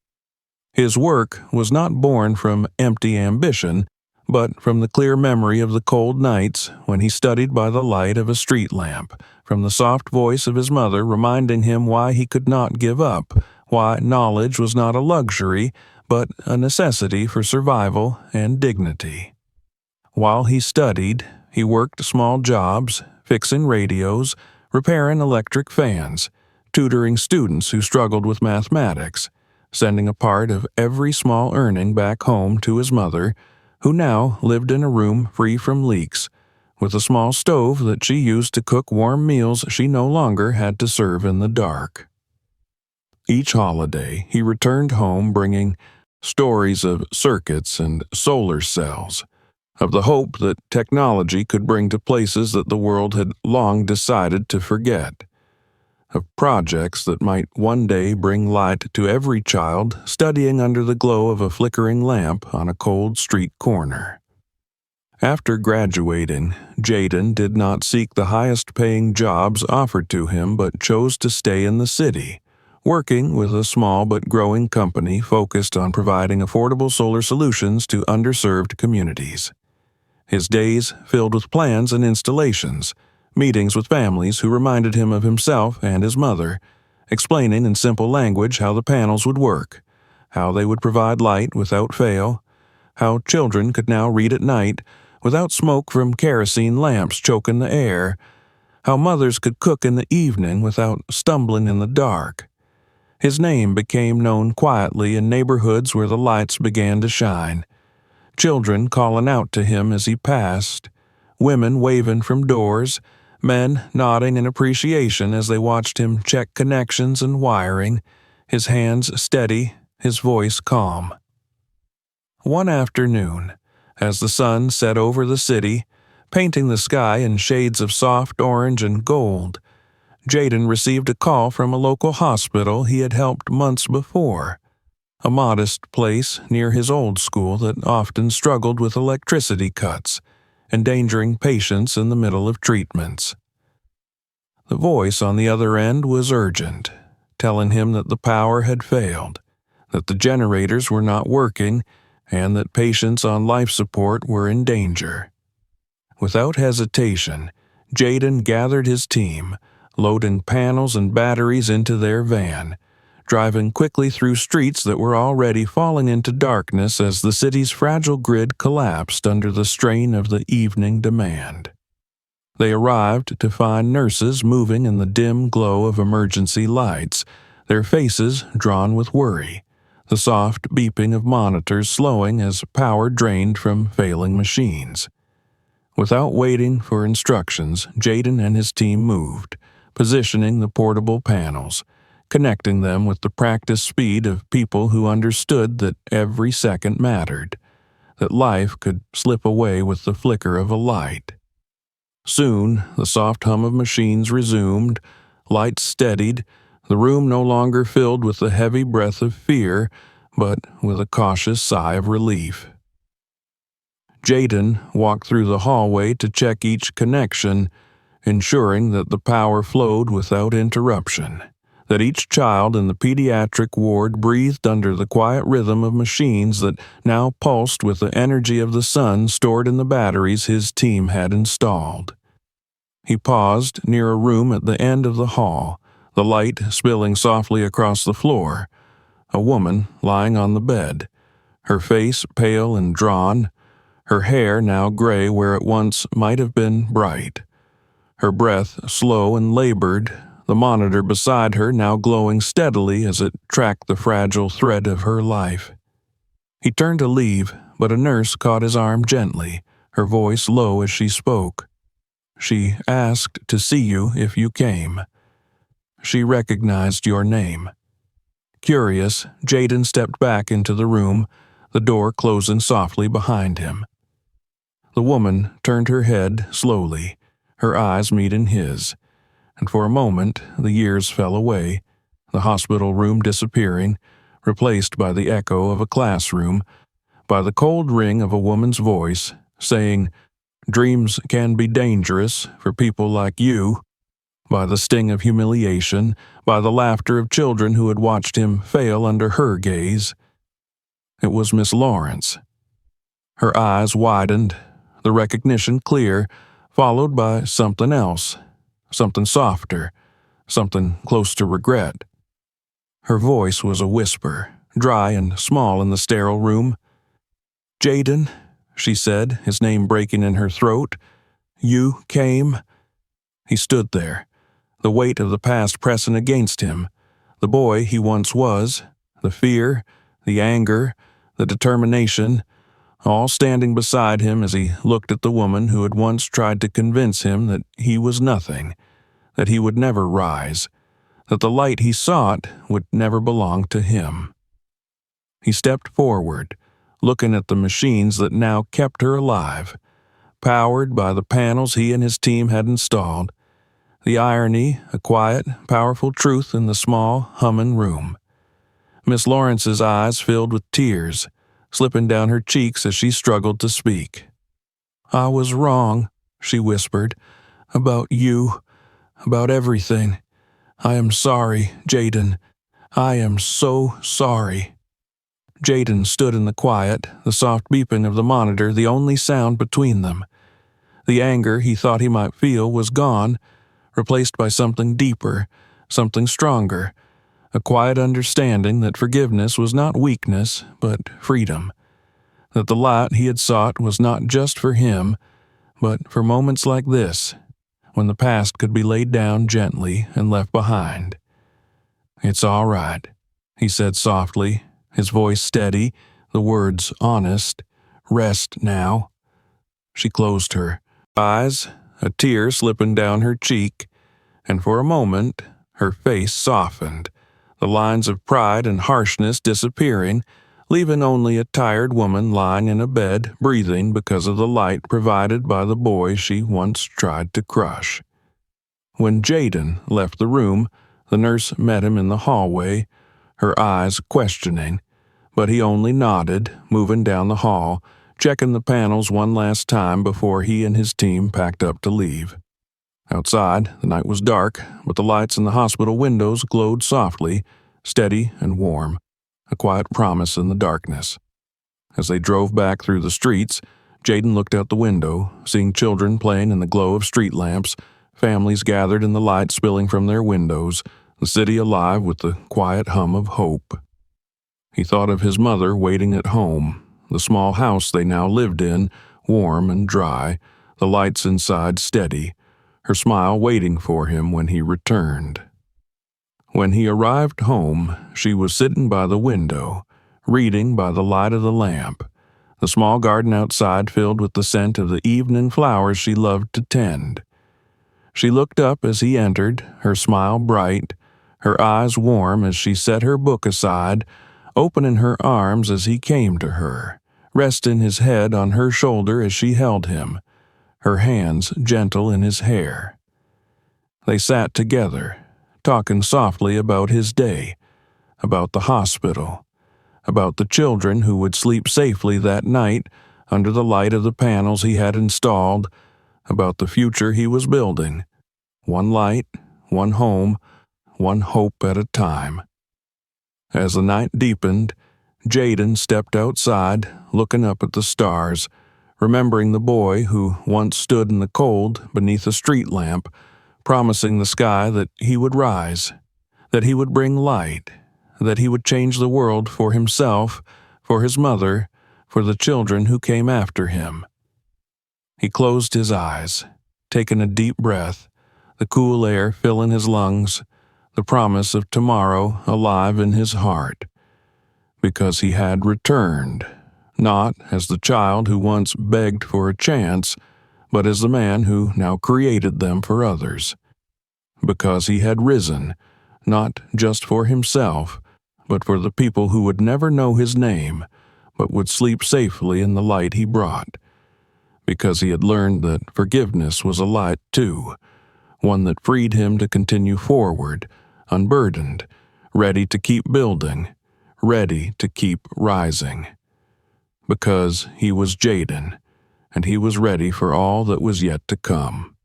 His work was not born from empty ambition, but from the clear memory of the cold nights when he studied by the light of a street lamp, from the soft voice of his mother reminding him why he could not give up, why knowledge was not a luxury, but a necessity for survival and dignity. While he studied, he worked small jobs, fixing radios, repairing electric fans, tutoring students who struggled with mathematics, sending a part of every small earning back home to his mother, who now lived in a room free from leaks, with a small stove that she used to cook warm meals she no longer had to serve in the dark. Each holiday, he returned home bringing stories of circuits and solar cells, of the hope that technology could bring to places that the world had long decided to forget, of projects that might one day bring light to every child studying under the glow of a flickering lamp on a cold street corner. After graduating, Jaden did not seek the highest-paying jobs offered to him but chose to stay in the city, working with a small but growing company focused on providing affordable solar solutions to underserved communities. His days filled with plans and installations, meetings with families who reminded him of himself and his mother, explaining in simple language how the panels would work, how they would provide light without fail, how children could now read at night without smoke from kerosene lamps choking the air, how mothers could cook in the evening without stumbling in the dark. His name became known quietly in neighborhoods where the lights began to shine, children calling out to him as he passed, women waving from doors, men nodding in appreciation as they watched him check connections and wiring, his hands steady, his voice calm. One afternoon, as the sun set over the city, painting the sky in shades of soft orange and gold, Jaden received a call from a local hospital he had helped months before, a modest place near his old school that often struggled with electricity cuts, endangering patients in the middle of treatments. The voice on the other end was urgent, telling him that the power had failed, that the generators were not working, and that patients on life support were in danger. Without hesitation, Jaden gathered his team, loading panels and batteries into their van, driving quickly through streets that were already falling into darkness as the city's fragile grid collapsed under the strain of the evening demand. They arrived to find nurses moving in the dim glow of emergency lights, their faces drawn with worry, the soft beeping of monitors slowing as power drained from failing machines. Without waiting for instructions, Jaden and his team moved, positioning the portable panels, connecting them with the practiced speed of people who understood that every second mattered, that life could slip away with the flicker of a light. Soon, the soft hum of machines resumed, lights steadied, the room no longer filled with the heavy breath of fear, but with a cautious sigh of relief. Jaden walked through the hallway to check each connection, ensuring that the power flowed without interruption, that each child in the pediatric ward breathed under the quiet rhythm of machines that now pulsed with the energy of the sun stored in the batteries his team had installed. He paused near a room at the end of the hall, the light spilling softly across the floor. A woman lying on the bed, her face pale and drawn, her hair now gray where it once might have been bright, her breath slow and labored, the monitor beside her now glowing steadily as it tracked the fragile thread of her life. He turned to leave, but a nurse caught his arm gently, her voice low as she spoke. She asked to see you if you came. She recognized your name. Curious, Jaden stepped back into the room, the door closing softly behind him. The woman turned her head slowly, her eyes meeting his, and for a moment the years fell away, the hospital room disappearing, replaced by the echo of a classroom, by the cold ring of a woman's voice, saying, "Dreams can be dangerous for people like you," by the sting of humiliation, by the laughter of children who had watched him fail under her gaze. It was Miss Lawrence. Her eyes widened, the recognition clear, followed by something else, something softer, something close to regret. Her voice was a whisper, dry and small in the sterile room. "Jaden," she said, his name breaking in her throat. "You came?" He stood there, the weight of the past pressing against him, the boy he once was, the fear, the anger, the determination, all standing beside him as he looked at the woman who had once tried to convince him that he was nothing, that he would never rise, that the light he sought would never belong to him. He stepped forward, looking at the machines that now kept her alive, powered by the panels he and his team had installed. The irony, a quiet, powerful truth in the small, humming room. Miss Lawrence's eyes filled with tears, slipping down her cheeks as she struggled to speak. "I was wrong," she whispered, "about you, about everything. I am sorry, Jaden. I am so sorry." Jaden stood in the quiet, the soft beeping of the monitor the only sound between them. The anger he thought he might feel was gone, replaced by something deeper, something stronger, a quiet understanding that forgiveness was not weakness, but freedom, that the light he had sought was not just for him, but for moments like this, when the past could be laid down gently and left behind. "It's all right," he said softly, his voice steady, the words honest. "Rest now." She closed her eyes, a tear slipping down her cheek, and for a moment her face softened, the lines of pride and harshness disappearing, leaving only a tired woman lying in a bed, breathing because of the light provided by the boy she once tried to crush. When Jaden left the room, the nurse met him in the hallway, her eyes questioning, but he only nodded, moving down the hall, checking the panels one last time before he and his team packed up to leave. Outside, the night was dark, but the lights in the hospital windows glowed softly, steady and warm, a quiet promise in the darkness. As they drove back through the streets, Jaden looked out the window, seeing children playing in the glow of street lamps, families gathered in the light spilling from their windows, the city alive with the quiet hum of hope. He thought of his mother waiting at home, the small house they now lived in, warm and dry, the lights inside steady, her smile waiting for him when he returned. When he arrived home, she was sitting by the window, reading by the light of the lamp, the small garden outside filled with the scent of the evening flowers she loved to tend. She looked up as he entered, her smile bright, her eyes warm as she set her book aside, opening her arms as he came to her, resting his head on her shoulder as she held him, her hands gentle in his hair. They sat together, talking softly about his day, about the hospital, about the children who would sleep safely that night under the light of the panels he had installed, about the future he was building, one light, one home, one hope at a time. As the night deepened, Jaden stepped outside, looking up at the stars, remembering the boy who once stood in the cold beneath a street lamp, promising the sky that he would rise, that he would bring light, that he would change the world for himself, for his mother, for the children who came after him. He closed his eyes, taking a deep breath, the cool air filling his lungs, the promise of tomorrow alive in his heart, because he had returned, not as the child who once begged for a chance, but as the man who now created them for others, because he had risen, not just for himself, but for the people who would never know his name, but would sleep safely in the light he brought, because he had learned that forgiveness was a light too, one that freed him to continue forward, unburdened, ready to keep building, ready to keep rising. Because he was Jaden, and he was ready for all that was yet to come.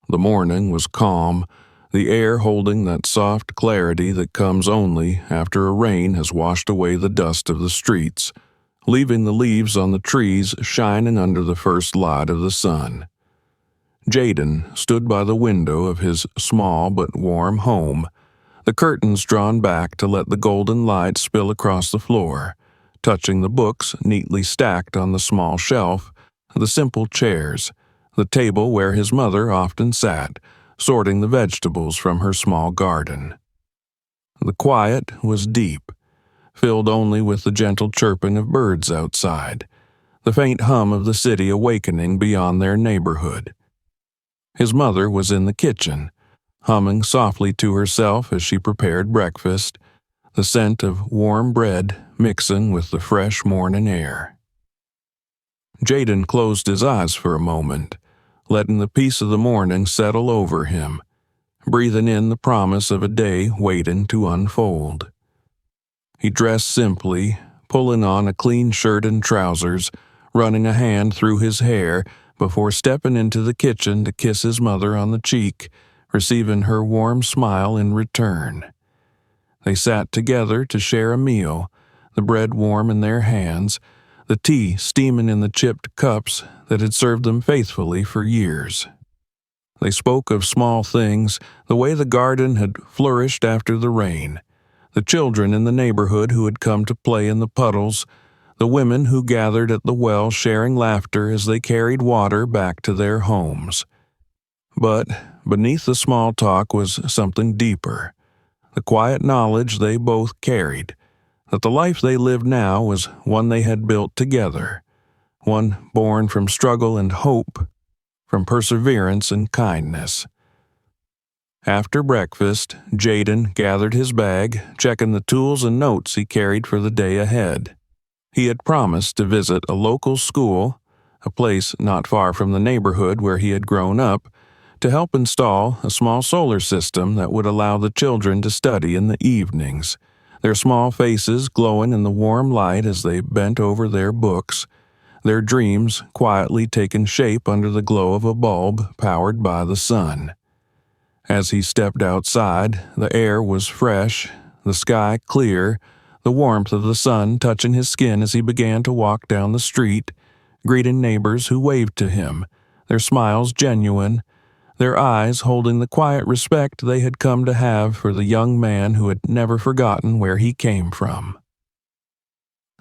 The morning was calm, the air holding that soft clarity that comes only after a rain has washed away the dust of the streets, leaving the leaves on the trees shining under the first light of the sun. Jaden stood by the window of his small but warm home, the curtains drawn back to let the golden light spill across the floor, touching the books neatly stacked on the small shelf, the simple chairs, the table where his mother often sat, sorting the vegetables from her small garden. The quiet was deep, filled only with the gentle chirping of birds outside, the faint hum of the city awakening beyond their neighborhood. His mother was in the kitchen, humming softly to herself as she prepared breakfast, the scent of warm bread mixing with the fresh morning air. Jaden closed his eyes for a moment, letting the peace of the morning settle over him, breathing in the promise of a day waiting to unfold. He dressed simply, pulling on a clean shirt and trousers, running a hand through his hair before stepping into the kitchen to kiss his mother on the cheek, receiving her warm smile in return. They sat together to share a meal, the bread warm in their hands, the tea steaming in the chipped cups that had served them faithfully for years. They spoke of small things, the way the garden had flourished after the rain, the children in the neighborhood who had come to play in the puddles, the women who gathered at the well sharing laughter as they carried water back to their homes. But beneath the small talk was something deeper, the quiet knowledge they both carried, that the life they lived now was one they had built together, one born from struggle and hope, from perseverance and kindness. After breakfast, Jaden gathered his bag, checking the tools and notes he carried for the day ahead. He had promised to visit a local school, a place not far from the neighborhood where he had grown up, to help install a small solar system that would allow the children to study in the evenings, their small faces glowing in the warm light as they bent over their books, their dreams quietly taking shape under the glow of a bulb powered by the sun. As he stepped outside, the air was fresh, the sky clear, the warmth of the sun touching his skin as he began to walk down the street, greeting neighbors who waved to him, their smiles genuine, their eyes holding the quiet respect they had come to have for the young man who had never forgotten where he came from.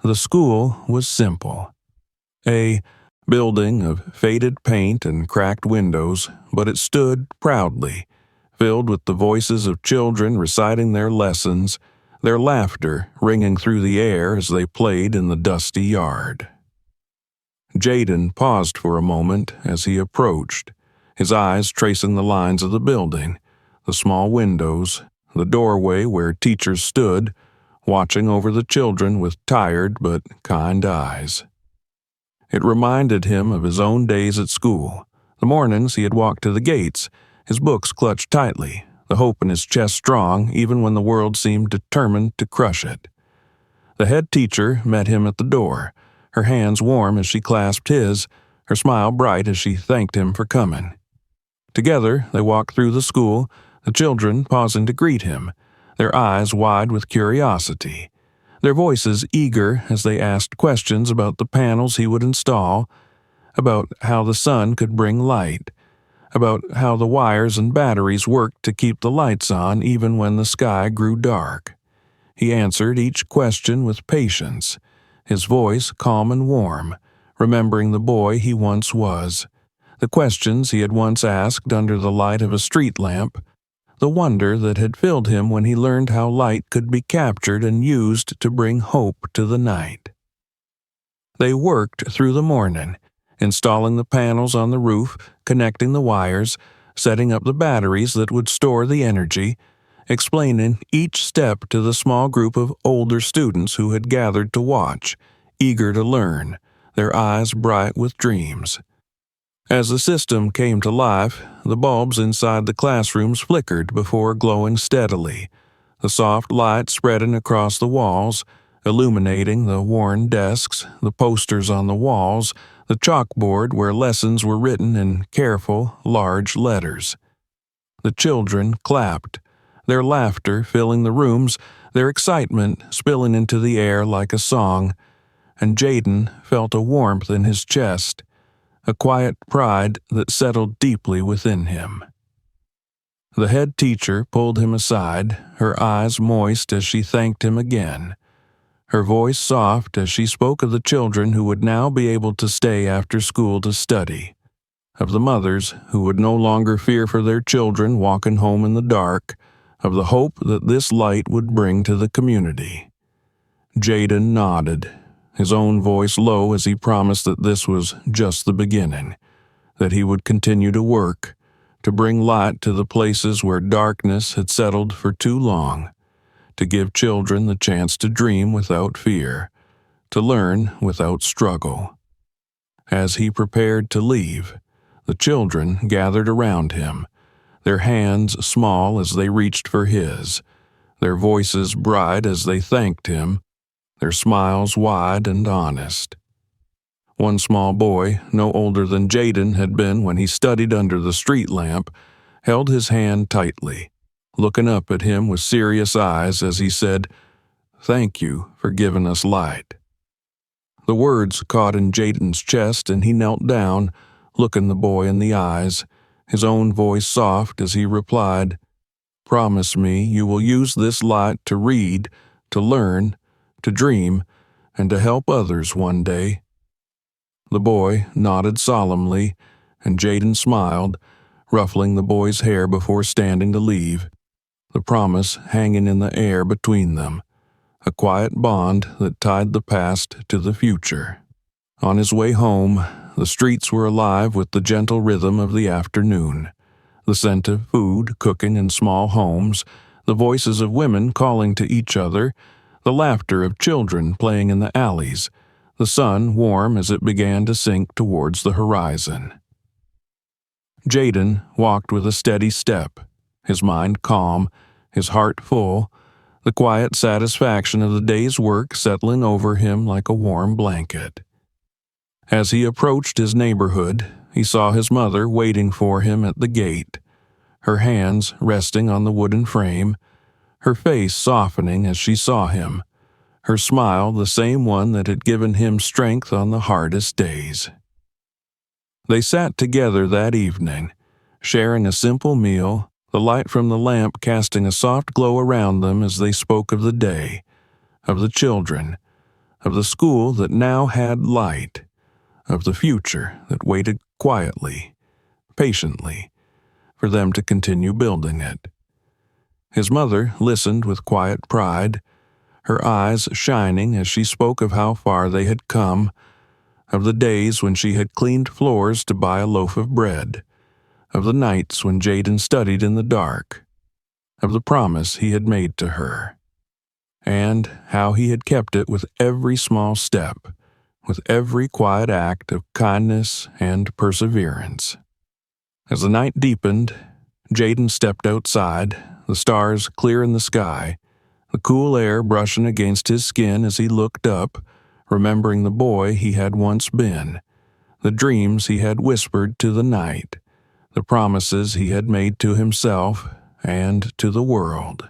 The school was simple. A building of faded paint and cracked windows, but it stood proudly, filled with the voices of children reciting their lessons, their laughter ringing through the air as they played in the dusty yard. Jaden paused for a moment as he approached, his eyes tracing the lines of the building, the small windows, the doorway where teachers stood, watching over the children with tired but kind eyes. It reminded him of his own days at school, the mornings he had walked to the gates, his books clutched tightly, the hope in his chest strong even when the world seemed determined to crush it. The head teacher met him at the door, her hands warm as she clasped his, her smile bright as she thanked him for coming. Together they walked through the school, the children pausing to greet him, their eyes wide with curiosity, their voices eager as they asked questions about the panels he would install, about how the sun could bring light, about how the wires and batteries worked to keep the lights on even when the sky grew dark. He answered each question with patience, his voice calm and warm, remembering the boy he once was, the questions he had once asked under the light of a street lamp, the wonder that had filled him when he learned how light could be captured and used to bring hope to the night. They worked through the morning, installing the panels on the roof, connecting the wires, setting up the batteries that would store the energy, explaining each step to the small group of older students who had gathered to watch, eager to learn, their eyes bright with dreams. As the system came to life, the bulbs inside the classrooms flickered before glowing steadily, the soft light spreading across the walls, illuminating the worn desks, the posters on the walls, the chalkboard where lessons were written in careful, large letters. The children clapped, their laughter filling the rooms, their excitement spilling into the air like a song, and Jaden felt a warmth in his chest, a quiet pride that settled deeply within him. The head teacher pulled him aside, her eyes moist as she thanked him again, her voice soft as she spoke of the children who would now be able to stay after school to study, of the mothers who would no longer fear for their children walking home in the dark, of the hope that this light would bring to the community. Jaden nodded, his own voice low as he promised that this was just the beginning, that he would continue to work, to bring light to the places where darkness had settled for too long, to give children the chance to dream without fear, to learn without struggle. As he prepared to leave, the children gathered around him, their hands small as they reached for his, their voices bright as they thanked him, their smiles wide and honest. One small boy, no older than Jaden had been when he studied under the street lamp, held his hand tightly, looking up at him with serious eyes as he said, "Thank you for giving us light." The words caught in Jaden's chest and he knelt down, looking the boy in the eyes, his own voice soft as he replied, "Promise me you will use this light to read, to learn, to dream, and to help others one day." The boy nodded solemnly, and Jaden smiled, ruffling the boy's hair before standing to leave, the promise hanging in the air between them, a quiet bond that tied the past to the future. On his way home, the streets were alive with the gentle rhythm of the afternoon, the scent of food cooking in small homes, the voices of women calling to each other, the laughter of children playing in the alleys, the sun warm as it began to sink towards the horizon. Jaden walked with a steady step, his mind calm, his heart full, the quiet satisfaction of the day's work settling over him like a warm blanket. As he approached his neighborhood, he saw his mother waiting for him at the gate, her hands resting on the wooden frame, her face softening as she saw him, her smile the same one that had given him strength on the hardest days. They sat together that evening, sharing a simple meal, the light from the lamp casting a soft glow around them as they spoke of the day, of the children, of the school that now had light, of the future that waited quietly, patiently, for them to continue building it. His mother listened with quiet pride, her eyes shining as she spoke of how far they had come, of the days when she had cleaned floors to buy a loaf of bread, of the nights when Jaden studied in the dark, of the promise he had made to her, and how he had kept it with every small step, with every quiet act of kindness and perseverance. As the night deepened, Jaden stepped outside, the stars clear in the sky, the cool air brushing against his skin as he looked up, remembering the boy he had once been, the dreams he had whispered to the night, the promises he had made to himself and to the world.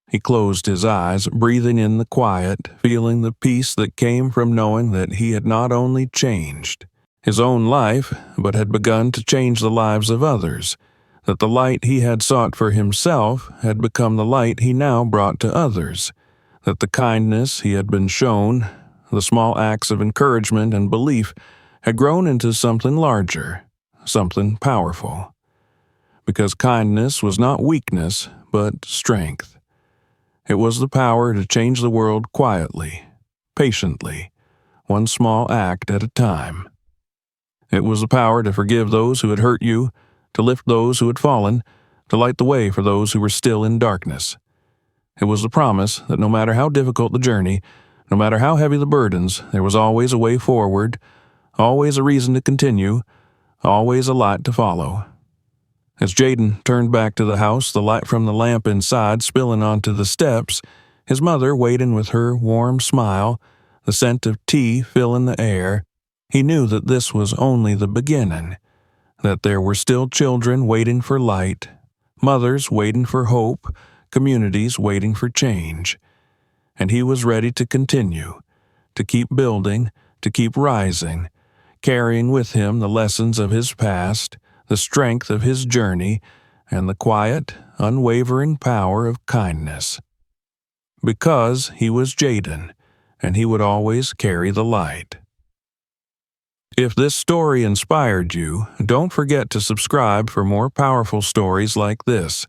He closed his eyes, breathing in the quiet, feeling the peace that came from knowing that he had not only changed his own life, but had begun to change the lives of others, that the light he had sought for himself had become the light he now brought to others, that the kindness he had been shown, the small acts of encouragement and belief, had grown into something larger, something powerful. Because kindness was not weakness, but strength. It was the power to change the world quietly, patiently, one small act at a time. It was the power to forgive those who had hurt you, to lift those who had fallen, to light the way for those who were still in darkness. It was the promise that no matter how difficult the journey, no matter how heavy the burdens, there was always a way forward, always a reason to continue, always a light to follow. As Jaden turned back to the house, the light from the lamp inside spilling onto the steps, his mother waiting with her warm smile, the scent of tea filling the air, he knew that this was only the beginning, that there were still children waiting for light, mothers waiting for hope, communities waiting for change. And he was ready to continue, to keep building, to keep rising, carrying with him the lessons of his past, the strength of his journey, and the quiet, unwavering power of kindness. Because he was Jaden, and he would always carry the light. If this story inspired you, don't forget to subscribe for more powerful stories like this.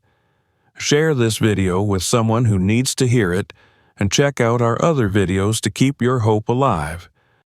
Share this video with someone who needs to hear it, and check out our other videos to keep your hope alive.